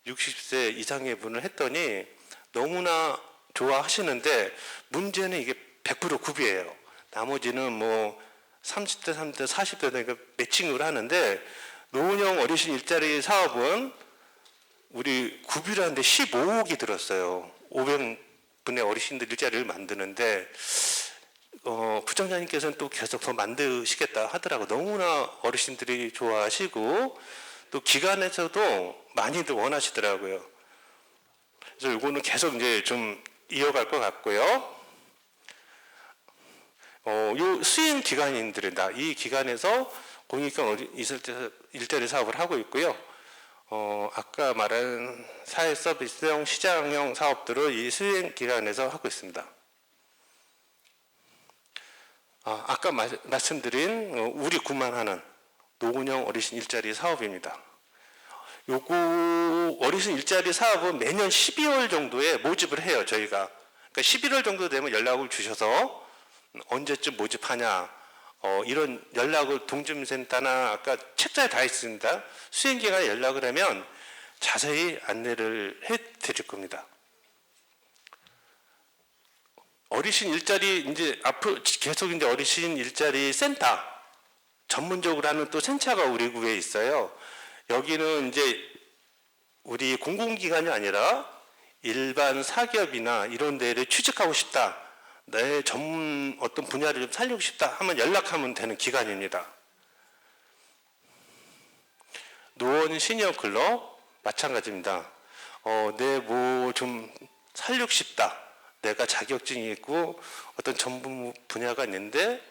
60세 이상의 분을 했더니 너무나 좋아하시는데 문제는 이게 100% 구비예요. 나머지는 뭐 30대, 30대, 40대 되니까 매칭을 하는데 노원형 어르신 일자리 사업은 우리 구비를 하는데 15억이 들었어요. 500분의 어르신들 일자리를 만드는데 부장장님께서는 또 계속 더 만드시겠다 하더라고요. 너무나 어르신들이 좋아하시고 또 기관에서도 많이들 원하시더라고요. 그래서 이거는 계속 이제 좀 이어갈 것 같고요. 요 수행 기관인들이다. 이 기관에서 공익형 일자리 사업을 하고 있고요. 아까 말한 사회 서비스형 시장형 사업들을 이 수행 기관에서 하고 있습니다. 아까 말씀드린 우리 구만 하는 노원형 어르신 일자리 사업입니다. 요거 어르신 일자리 사업은 매년 12월 정도에 모집을 해요, 저희가. 그러니까 11월 정도 되면 연락을 주셔서 언제쯤 모집하냐, 이런 연락을 동주민센터나 아까 책자에 다 있습니다. 수행기관에 연락을 하면 자세히 안내를 해 드릴 겁니다. 어르신 일자리 이제 앞으로 계속 이제 어르신 일자리 센터 전문적으로 하는 또 센터가 우리 구에 있어요. 여기는 이제 우리 공공기관이 아니라 일반 사기업이나 이런 데를 취직하고 싶다. 내 전문 어떤 분야를 좀 살리고 싶다 하면 연락하면 되는 기관입니다. 노원 시니어 클럽 마찬가지입니다. 내 뭐 좀 살리고 싶다. 내가 자격증이 있고 어떤 전문 분야가 있는데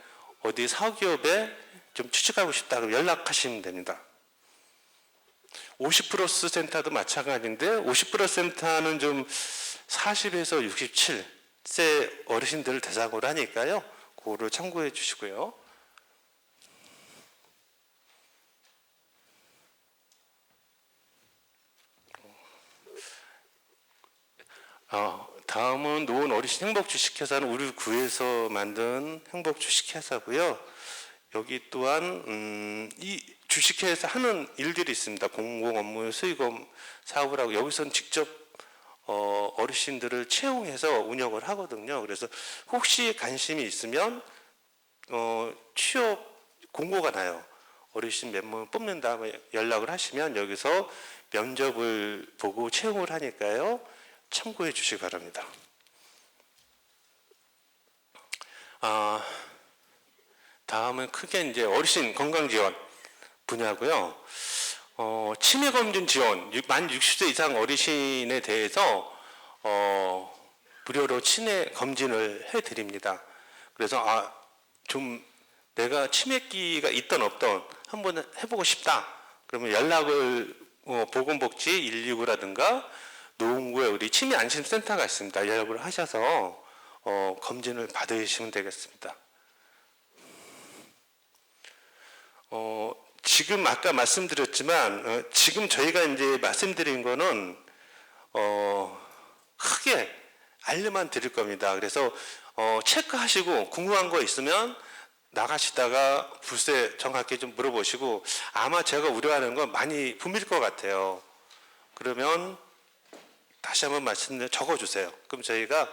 어디 사기업에 좀 취직하고 싶다. 그럼 연락하시면 됩니다. 50+ 센터도 마찬가지인데 50+ 센터는 좀 40에서 67세 어르신들을 대상으로 하니까요. 그거를 참고해 주시고요. 다음은 노원 어르신 행복주식회사는 우리 구에서 만든 행복주식회사고요. 여기 또한 이 주식회사 하는 일들이 있습니다. 공공 업무 수익업 사업을 하고 여기서는 직접 어르신들을 채용해서 운영을 하거든요. 그래서 혹시 관심이 있으면 취업 공고가 나요. 어르신 몇 명 뽑는 다음에 연락을 하시면 여기서 면접을 보고 채용을 하니까요. 참고해 주시기 바랍니다. 다음은 크게 이제 어르신 건강 지원 분야고요. 치매 검진 지원 만 60세 이상 어르신에 대해서 무료로 치매 검진을 해드립니다. 그래서 좀 내가 치매기가 있던 없던 한번 해보고 싶다. 그러면 연락을 보건복지 119라든가 노원구에 우리 치매 안심센터가 있습니다. 연락을 하셔서 검진을 받으시면 되겠습니다. 지금 아까 말씀드렸지만 지금 저희가 이제 말씀드린 거는 크게 알려만 드릴 겁니다. 그래서 체크하시고 궁금한 거 있으면 나가시다가 불새 정확히 좀 물어보시고 아마 제가 우려하는 건 많이 붐빌 것 같아요. 그러면 다시 한번 말씀 적어주세요. 그럼 저희가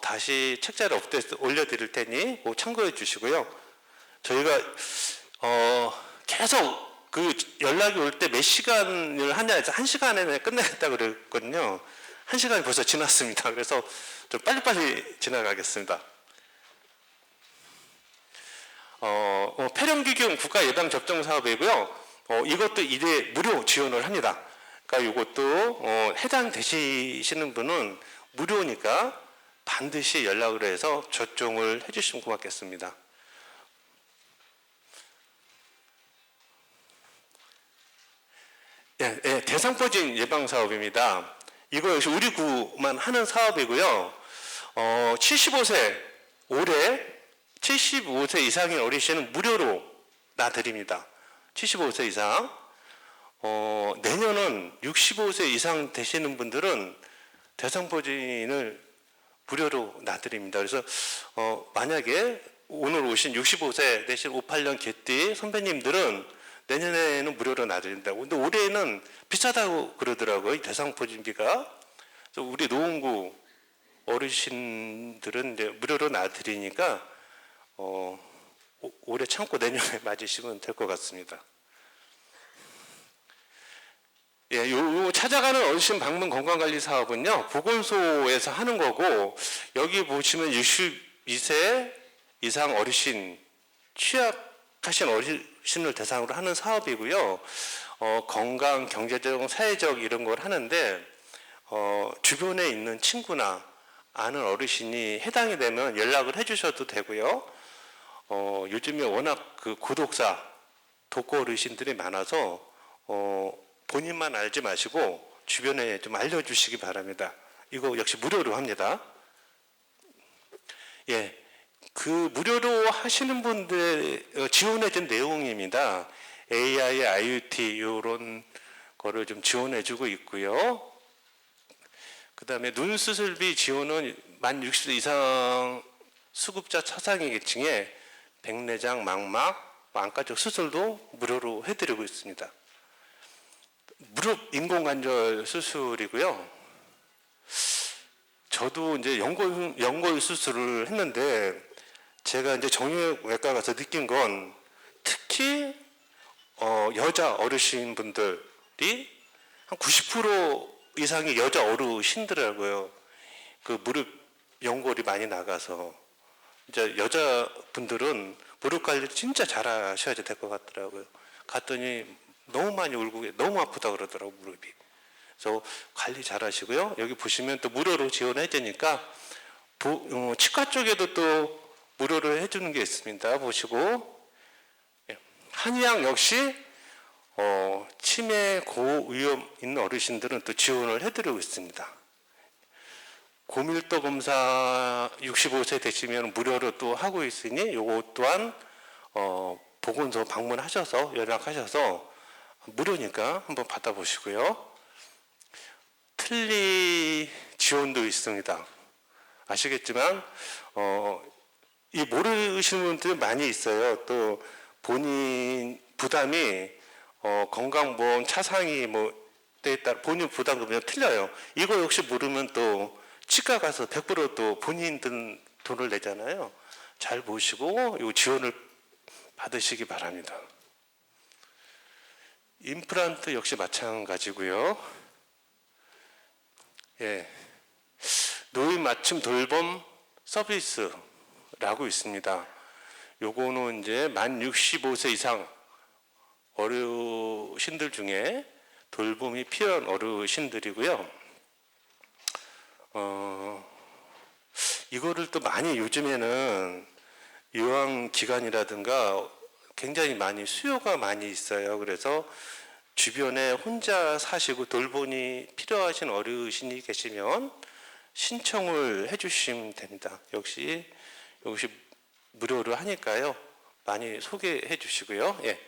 다시 책자를 업데이트 올려드릴 테니 참고해 주시고요. 저희가 계속 그 연락이 올 때 몇 시간을 하냐 해서 1시간 안에 끝내겠다고 그랬거든요. 1시간이 벌써 지났습니다. 그래서 좀 빨리빨리 지나가겠습니다. 폐렴기경 국가 예방 접종 사업이고요. 이것도 1회 무료 지원을 합니다. 그러니까 이것도 해당되시는 분은 무료니까 반드시 연락을 해서 접종을 해주시면 고맙겠습니다. 대상포진 예방 사업입니다. 이거 역시 우리 구만 하는 사업이고요. 75세 올해 75세 이상의 어르신은 무료로 놔드립니다. 75세 이상. 내년은 65세 이상 되시는 분들은 대상포진을 무료로 놔드립니다. 그래서 만약에 오늘 오신 65세 되신 58년 개띠 선배님들은 내년에는 무료로 놔드린다고. 근데 올해는 비싸다고 그러더라고요. 이 대상포진비가. 그래서 우리 노원구 어르신들은 이제 무료로 놔드리니까 올해 참고 내년에 맞으시면 될 것 같습니다. 예, 요 찾아가는 어르신 방문 건강관리 사업은요, 보건소에서 하는 거고, 여기 보시면 62세 이상 어르신, 취약하신 어르신을 대상으로 하는 사업이고요. 건강, 경제적, 사회적 이런 걸 하는데, 주변에 있는 친구나 아는 어르신이 해당이 되면 연락을 해주셔도 되고요. 요즘에 워낙 그 고독사, 독거 어르신들이 많아서, 본인만 알지 마시고 주변에 좀 알려주시기 바랍니다. 이거 역시 무료로 합니다. 예, 그 무료로 하시는 분들 지원해준 내용입니다. AI, IoT 이런 거를 좀 지원해주고 있고요. 그 다음에 눈 수술비 지원은 만 60세 이상 수급자 차상위 계층에 백내장, 망막, 안과 쪽 수술도 무료로 해드리고 있습니다. 무릎 인공관절 수술이고요. 저도 이제 연골 수술을 했는데 제가 이제 정형외과 가서 느낀 건 특히 여자 어르신 분들이 한 90% 이상이 여자 어르신들하고요. 그 무릎 연골이 많이 나가서 이제 여자분들은 무릎 관리를 진짜 잘하셔야 될 것 같더라고요. 갔더니 너무 많이 울고 너무 아프다 그러더라고 무릎이. 그래서 관리 잘 하시고요. 여기 보시면 또 무료로 지원해 주니까 치과 쪽에도 또 무료로 해주는 게 있습니다. 보시고 한의학 역시 치매 고위험 있는 어르신들은 또 지원을 해드리고 있습니다. 고밀도 검사 65세 되시면 무료로 또 하고 있으니 요거 또한 보건소 방문하셔서 연락하셔서 무료니까 한번 받아보시고요. 틀니 지원도 있습니다. 아시겠지만 이 모르시는 분들이 많이 있어요. 또 본인 부담이 건강보험 차상위 때에 따라 본인 부담 금액이 틀려요. 이거 역시 모르면 또 치과 가서 100% 또 본인 든 돈을 내잖아요. 잘 보시고 이 지원을 받으시기 바랍니다. 임플란트 역시 마찬가지고요. 예, 노인 맞춤 돌봄 서비스라고 있습니다. 요거는 이제 만 65세 이상 어르신들 중에 돌봄이 필요한 어르신들이고요. 이거를 또 많이 요즘에는 요양기관이라든가 굉장히 많이 수요가 많이 있어요. 그래서 주변에 혼자 사시고 돌봄이 필요하신 어르신이 계시면 신청을 해주시면 됩니다. 역시 무료로 하니까요. 많이 소개해 주시고요. 예.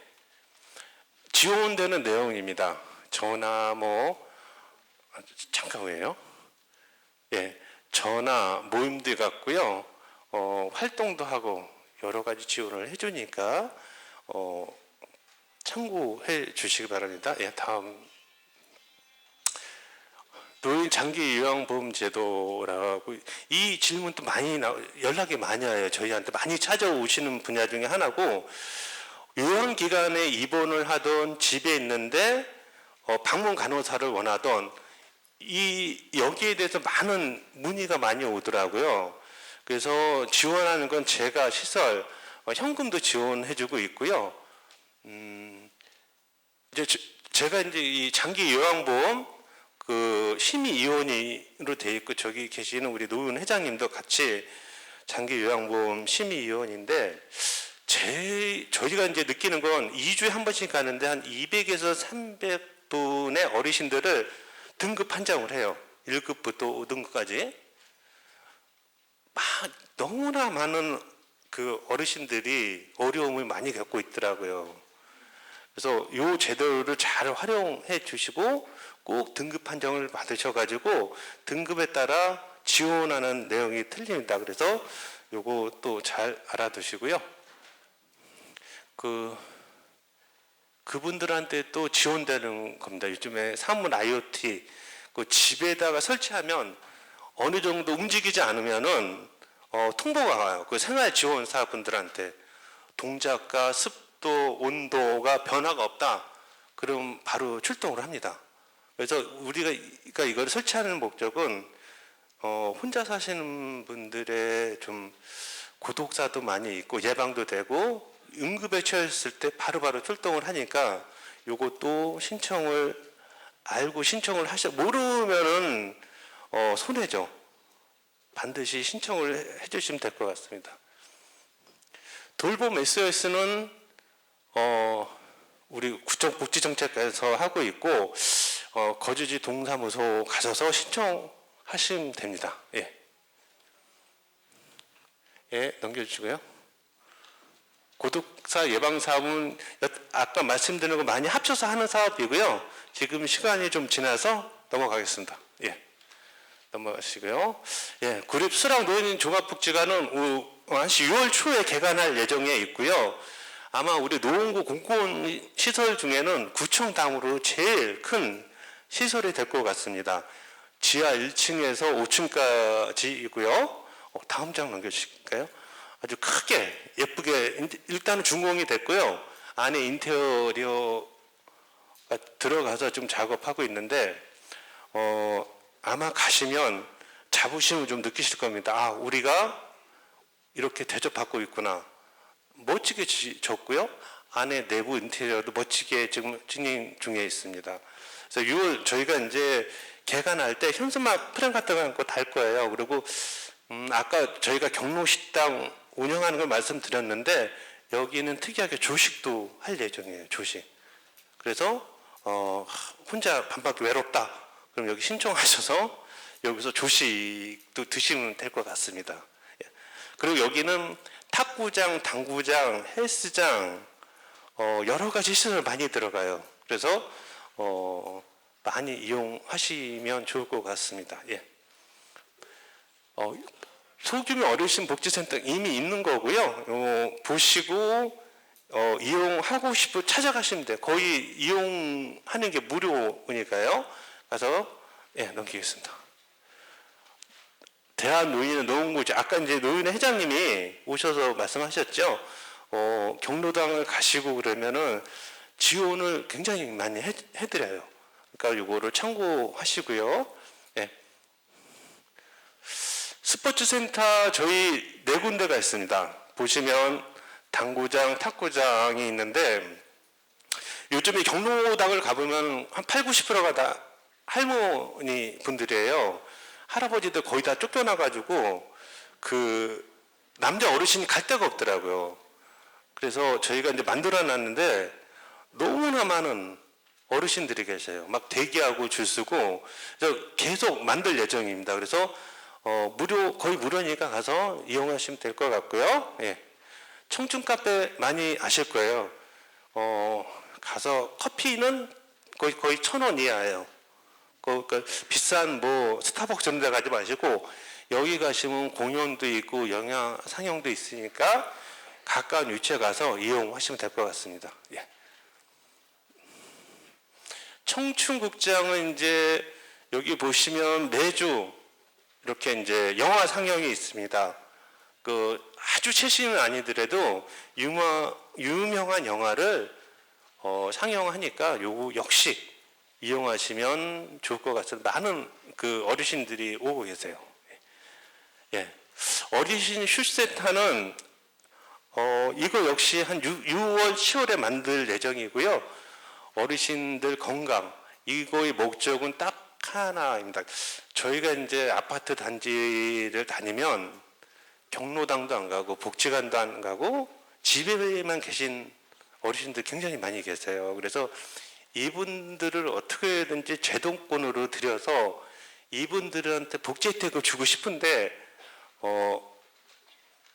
지원되는 내용입니다. 전화 잠깐 왜요? 예, 전화 모임들 같고요. 활동도 하고 여러 가지 지원을 해주니까 참고해 주시기 바랍니다. 예, 다음 노인 장기 요양보험 제도라고 이 질문도 많이 연락이 많이 와요. 저희한테 많이 찾아오시는 분야 중에 하나고 요양기관에 입원을 하던 집에 있는데 방문 간호사를 원하던 여기에 대해서 많은 문의가 많이 오더라고요. 그래서 지원하는 건 제가 시설 현금도 지원해주고 있고요. 제가 이제 이 장기 요양보험 그 심의위원으로 돼 있고 저기 계시는 우리 노은 회장님도 같이 장기 요양보험 심의위원인데 저희가 이제 느끼는 건 2주에 한 번씩 가는데 한 200에서 300분의 어르신들을 등급 판정을 해요. 1급부터 5등급까지. 너무나 많은 그 어르신들이 어려움을 많이 겪고 있더라고요. 그래서 이 제도를 잘 활용해 주시고 꼭 등급 판정을 받으셔가지고 등급에 따라 지원하는 내용이 틀립니다. 그래서 요거 또 잘 알아두시고요. 그분들한테 또 지원되는 겁니다. 요즘에 사문 IoT 그 집에다가 설치하면 어느 정도 움직이지 않으면은 통보가 와요. 그 생활지원사분들한테 동작과 습도, 온도가 변화가 없다. 그럼 바로 출동을 합니다. 그래서 우리가 이걸 설치하는 목적은 혼자 사시는 분들의 좀 고독사도 많이 있고 예방도 되고 응급에 처했을 때 바로바로 출동을 하니까 요것도 신청을 알고 신청을 모르면은 손해죠. 반드시 신청을 해주시면 될 것 같습니다. 돌봄 SOS는 우리 구청복지정책과에서 하고 있고 거주지 동사무소 가셔서 신청하시면 됩니다. 예. 예, 넘겨주시고요. 고독사 예방 사업은 아까 말씀드린 거 많이 합쳐서 하는 사업이고요. 지금 시간이 좀 지나서 넘어가겠습니다. 예, 넘어가시고요. 예, 구립 수락 노인 종합복지관은 6월 초에 개관할 예정에 있고요. 아마 우리 노원구 공공 시설 중에는 구청당으로 제일 큰 시설이 될 것 같습니다. 지하 1층에서 5층까지이고요. 다음 장 넘겨주실까요? 아주 크게 예쁘게 일단은 준공이 됐고요. 안에 인테리어가 들어가서 좀 작업하고 있는데 아마 가시면 자부심을 좀 느끼실 겁니다. 아, 우리가 이렇게 대접받고 있구나. 멋지게 졌고요. 안에 내부 인테리어도 멋지게 지금 진행 중에 있습니다. 그래서 6월 저희가 이제 개관할 때 현수막 프레임 같은 거 달 거예요. 그리고 아까 저희가 경로식당 운영하는 걸 말씀드렸는데 여기는 특이하게 조식도 할 예정이에요. 조식. 그래서 혼자 반밖에 외롭다. 그럼 여기 신청하셔서 여기서 조식도 드시면 될 것 같습니다. 그리고 여기는 탁구장, 당구장, 헬스장 여러 가지 시설 많이 들어가요. 그래서 많이 이용하시면 좋을 것 같습니다. 예. 소규모 어르신 복지센터 이미 있는 거고요. 보시고 이용하고 싶어 찾아가시면 돼요. 거의 이용하는 게 무료니까요. 가서 예, 넘기겠습니다. 대한노인은 노원구죠. 아까 이제 노인 회장님이 오셔서 말씀하셨죠. 경로당을 가시고 그러면은 지원을 굉장히 많이 해드려요. 그러니까 이거를 참고하시고요. 예. 스포츠센터 저희 4군데가 있습니다. 보시면 당구장, 탁구장이 있는데 요즘에 경로당을 가보면 한 8, 90%가 다 할머니 분들이에요. 할아버지들 거의 다 쫓겨나가지고 그 남자 어르신이 갈 데가 없더라고요. 그래서 저희가 이제 만들어놨는데 너무나 많은 어르신들이 계세요. 막 대기하고 줄 서고 그래서 계속 만들 예정입니다. 그래서 거의 무료니까 가서 이용하시면 될 것 같고요. 예. 청춘 카페 많이 아실 거예요. 가서 커피는 거의 1,000원 이하예요. 그러니까 비싼 뭐 스타벅스 이런 데 가지 마시고 여기 가시면 공연도 있고 상영도 있으니까 가까운 위치에 가서 이용하시면 될 것 같습니다. 예. 청춘극장은 이제 여기 보시면 매주 이렇게 이제 영화 상영이 있습니다. 그 아주 최신은 아니더라도 유명한 영화를 상영하니까 요거 역시 이용하시면 좋을 것 같습니다. 많은 그 어르신들이 오고 계세요. 예. 어르신 슈센터는 이거 역시 한 6월, 10월에 만들 예정이고요. 어르신들 건강 이거의 목적은 딱 하나입니다. 저희가 이제 아파트 단지를 다니면 경로당도 안 가고 복지관도 안 가고 집에만 계신 어르신들 굉장히 많이 계세요. 그래서 이분들을 어떻게든지 제동권으로 들여서 이분들한테 복지 혜택을 주고 싶은데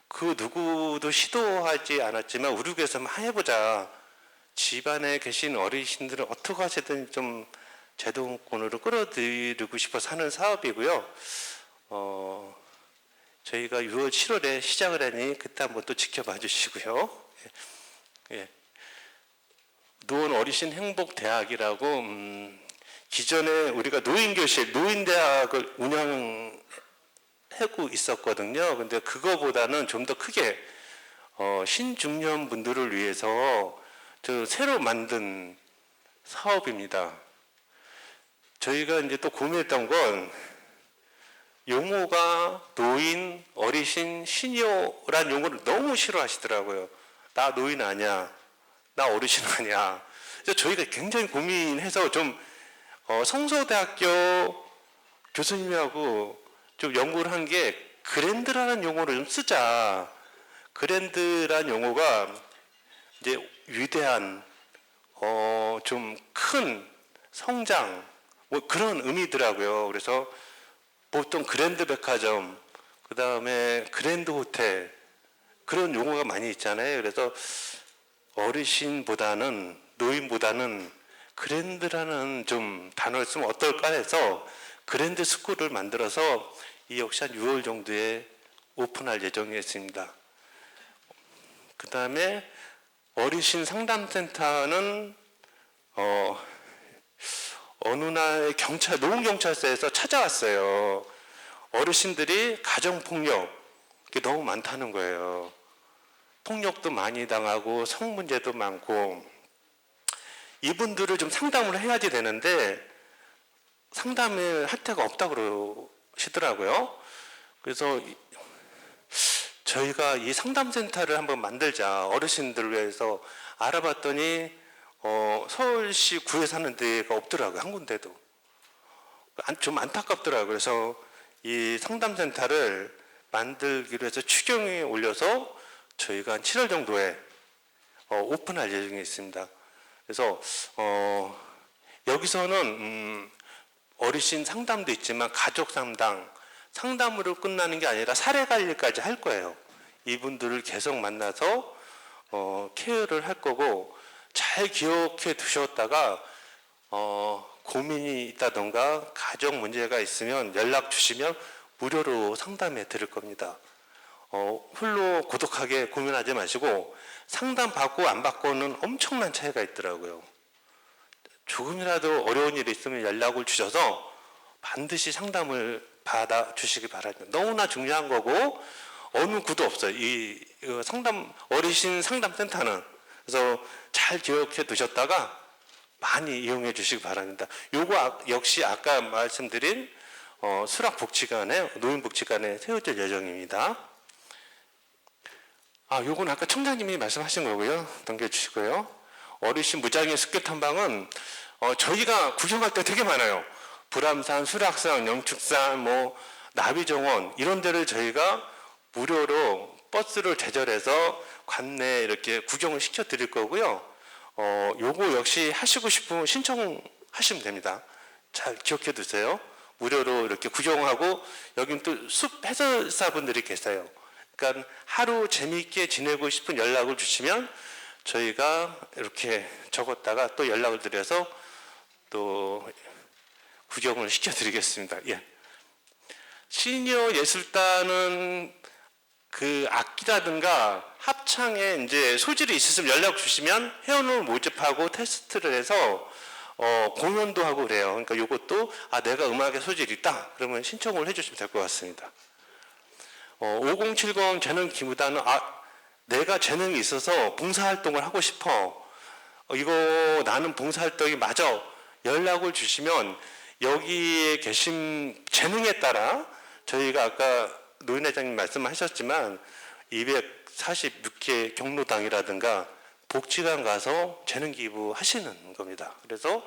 그 누구도 시도하지 않았지만 우리 교회에서 한번 해보자. 집안에 계신 어르신들을 어떻게 하시든 좀 제동권으로 끌어들이고 싶어서 하는 사업이고요. 저희가 6월, 7월에 시작을 하니 그때 한번 또 지켜봐 주시고요. 예. 노원 어르신 행복 대학이라고 기존에 우리가 노인교실, 노인대학을 운영하고 있었거든요. 근데 그거보다는 좀 더 크게 신중년 분들을 위해서 새로 만든 사업입니다. 저희가 이제 또 고민했던 건 용어가 노인, 어르신, 시니어란 용어를 너무 싫어하시더라고요. 나 노인 아니야. 나 어르신 아니야. 그래서 저희가 굉장히 고민해서 좀 성서대학교 교수님하고 좀 연구를 한 게 그랜드라는 용어를 좀 쓰자. 그랜드라는 용어가 이제 위대한 좀 큰 성장 뭐 그런 의미더라고요. 그래서 보통 그랜드 백화점 그 다음에 그랜드 호텔 그런 용어가 많이 있잖아요. 그래서 어르신보다는 노인보다는 그랜드라는 좀 단어를 쓰면 어떨까 해서 그랜드 스쿨을 만들어서 이 역시 한 6월 정도에 오픈할 예정에 있습니다. 그 다음에 어르신 상담센터는 어느 날 노원경찰서에서 찾아왔어요. 어르신들이 가정폭력이 너무 많다는 거예요. 폭력도 많이 당하고 성 문제도 많고 이분들을 좀 상담을 해야지 되는데 상담을 할 데가 없다고 그러시더라고요. 그래서 저희가 이 상담센터를 한번 만들자 어르신들을 위해서 알아봤더니 서울시 구에 사는 데가 없더라고요. 한 군데도. 좀 안타깝더라고요. 그래서 이 상담센터를 만들기로 해서 추경에 올려서 저희가 한 7월 정도에 오픈할 예정에 있습니다. 그래서 여기서는 어르신 상담도 있지만 가족 상담으로 끝나는 게 아니라 사례 관리까지 할 거예요. 이분들을 계속 만나서 케어를 할 거고 잘 기억해 두셨다가 고민이 있다던가 가족 문제가 있으면 연락 주시면 무료로 상담해 드릴 겁니다. 홀로 고독하게 고민하지 마시고 상담 받고 안 받고는 엄청난 차이가 있더라고요. 조금이라도 어려운 일이 있으면 연락을 주셔서 반드시 상담을 받아 주시기 바랍니다. 너무나 중요한 거고 어느 구도 없어요. 이 어르신 상담센터는. 그래서 잘 기억해 두셨다가 많이 이용해 주시기 바랍니다. 요거 역시 아까 말씀드린 수락복지관에 노인복지관에 세워질 예정입니다. 요건 아까 청장님이 말씀하신 거고요. 넘겨주시고요. 어르신 무장애 습격 탐방은 저희가 구경할 때 되게 많아요. 불암산, 수락산, 영축산, 뭐 나비정원 이런 데를 저희가 무료로 버스를 제절해서 관내 이렇게 구경을 시켜 드릴 거고요. 요거 역시 하시고 싶으면 신청하시면 됩니다. 잘 기억해 두세요. 무료로 이렇게 구경하고 여긴 또 숲 해설사분들이 계세요. 그러니까 하루 재미있게 지내고 싶은 연락을 주시면 저희가 이렇게 적었다가 또 연락을 드려서 또 구경을 시켜드리겠습니다. 예. 시니어 예술단은 그 악기라든가 합창에 이제 소질이 있으시면 연락 주시면 회원을 모집하고 테스트를 해서 공연도 하고 그래요. 그러니까 이것도 내가 음악에 소질이 있다 그러면 신청을 해주시면 될 것 같습니다. 5070 재능 기부단은 내가 재능이 있어서 봉사활동을 하고 싶어. 이거 나는 봉사활동이 맞아. 연락을 주시면 여기에 계신 재능에 따라 저희가 아까 노인 회장님 말씀하셨지만 246개 경로당이라든가 복지관 가서 재능 기부하시는 겁니다. 그래서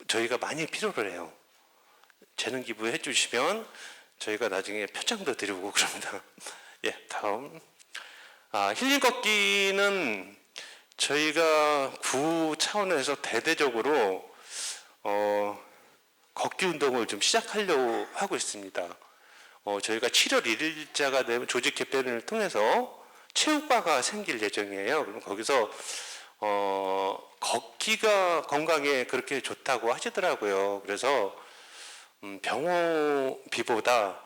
저희가 많이 필요를 해요. 재능 기부해 주시면 저희가 나중에 표창도 드리고 그럽니다. 예, 다음. 힐링 걷기는 저희가 구 차원에서 대대적으로 걷기 운동을 좀 시작하려고 하고 있습니다. 저희가 7월 1일자가 되면 조직 개편을 통해서 체육과가 생길 예정이에요. 그럼 거기서 걷기가 건강에 그렇게 좋다고 하시더라고요. 그래서 병원비보다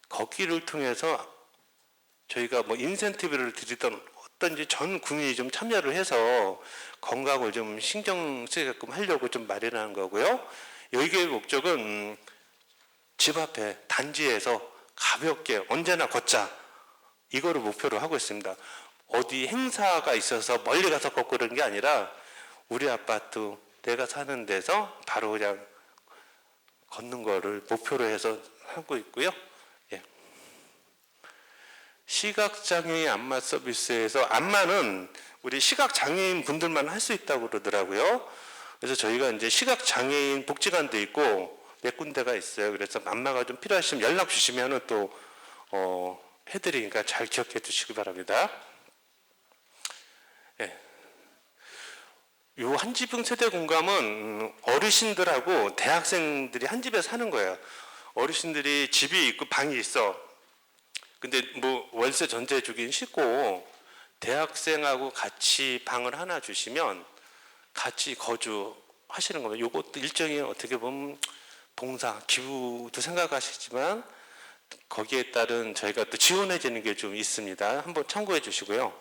걷기를 통해서 저희가 뭐 인센티브를 드리던 어떤지 전 국민이 좀 참여를 해서 건강을 좀 신경 쓰게끔 하려고 좀 마련하는 거고요. 여기의 목적은 집 앞에 단지에서 가볍게 언제나 걷자 이거를 목표로 하고 있습니다. 어디 행사가 있어서 멀리 가서 걷고 그런 게 아니라 우리 아파트 내가 사는 데서 바로 그냥 걷는 거를 목표로 해서 하고 있고요. 예. 시각장애인 안마 서비스에서 안마는 우리 시각장애인 분들만 할 수 있다고 그러더라고요. 그래서 저희가 이제 시각장애인 복지관도 있고 몇 군데가 있어요. 그래서 안마가 좀 필요하시면 연락 주시면 또 해드리니까 잘 기억해 두시기 바랍니다. 예. 요 한지붕 세대 공감은 어르신들하고 대학생들이 한 집에 사는 거예요. 어르신들이 집이 있고 방이 있어. 근데 뭐 월세 전세 주긴 싫고 대학생하고 같이 방을 하나 주시면 같이 거주하시는 겁니다. 요것도 일종의 어떻게 보면 봉사, 기부도 생각하시지만 거기에 따른 저희가 또 지원해 주는 게 좀 있습니다. 한번 참고해 주시고요.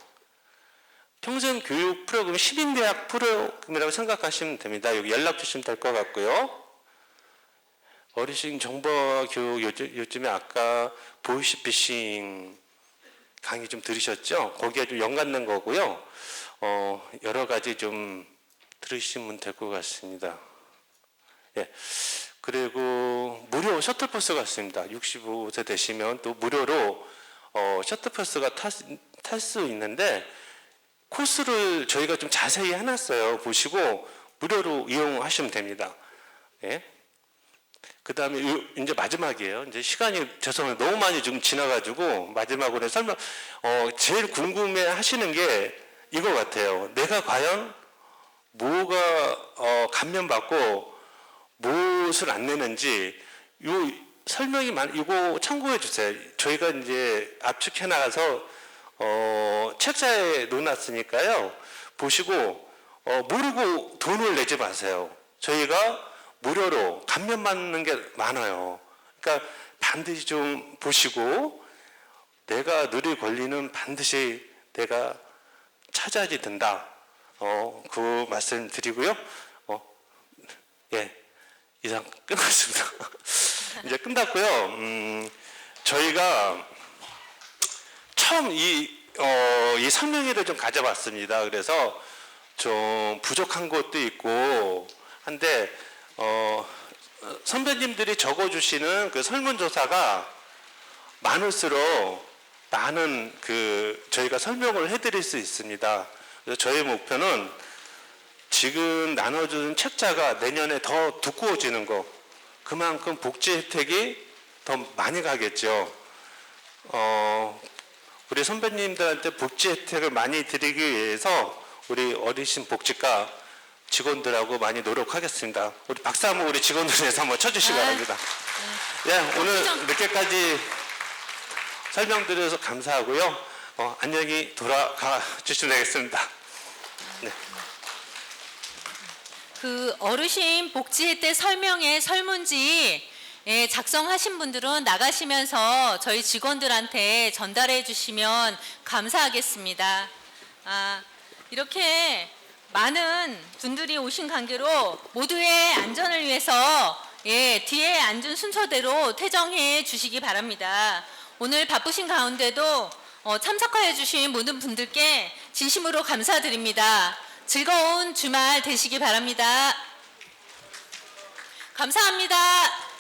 평생 교육 프로그램 시민대학 프로그램이라고 생각하시면 됩니다. 여기 연락 주시면 될 것 같고요. 어르신 정보화 교육 요즘에 아까 보이스피싱 강의 좀 들으셨죠? 거기에 좀 연관된 거고요. 여러 가지 좀 들으시면 될 것 같습니다. 예. 그리고 무료 셔틀버스가 있습니다. 65세 되시면 또 무료로 셔틀버스가 탈 수 있는데 코스를 저희가 좀 자세히 해놨어요. 보시고 무료로 이용하시면 됩니다. 예. 그 다음에 이제 마지막이에요. 이제 시간이 죄송해요. 너무 많이 좀 지나가지고 마지막으로 설명, 제일 궁금해 하시는 게 이거 같아요. 내가 과연 뭐가 감면받고 무엇을 안 내는지 요 설명이 이거 참고해 주세요. 저희가 이제 압축해 나가서 책자에 놓아놨으니까요. 보시고 모르고 돈을 내지 마세요. 저희가 무료로 감면받는 게 많아요. 그러니까 반드시 좀 보시고 내가 누릴 권리는 반드시 내가 찾아야지 된다. 그 말씀 드리고요. 예, 이상 끝났습니다. 이제 끝났고요. 저희가 처음 이 설명회를 좀 가져봤습니다. 그래서 좀 부족한 것도 있고 한데 선배님들이 적어주시는 그 설문조사가 많을수록 많은 저희가 설명을 해드릴 수 있습니다. 그래서 저희 목표는 지금 나눠주는 책자가 내년에 더 두꺼워지는 거, 그만큼 복지 혜택이 더 많이 가겠죠. 우리 선배님들한테 복지 혜택을 많이 드리기 위해서 우리 어르신 복지과 직원들하고 많이 노력하겠습니다. 우리 박수 한번 우리 직원들 위해서 한번 쳐주시기 바랍니다. 예, 오늘 늦게까지 설명드려서 감사하고요. 안녕히 돌아가 주시면 되겠습니다. 네. 그 어르신 복지 혜택 설명회 설문지 작성하신 분들은 나가시면서 저희 직원들한테 전달해 주시면 감사하겠습니다. 이렇게 많은 분들이 오신 관계로 모두의 안전을 위해서 뒤에 앉은 순서대로 퇴정해 주시기 바랍니다. 오늘 바쁘신 가운데도 참석하여 주신 모든 분들께 진심으로 감사드립니다. 즐거운 주말 되시기 바랍니다. 감사합니다.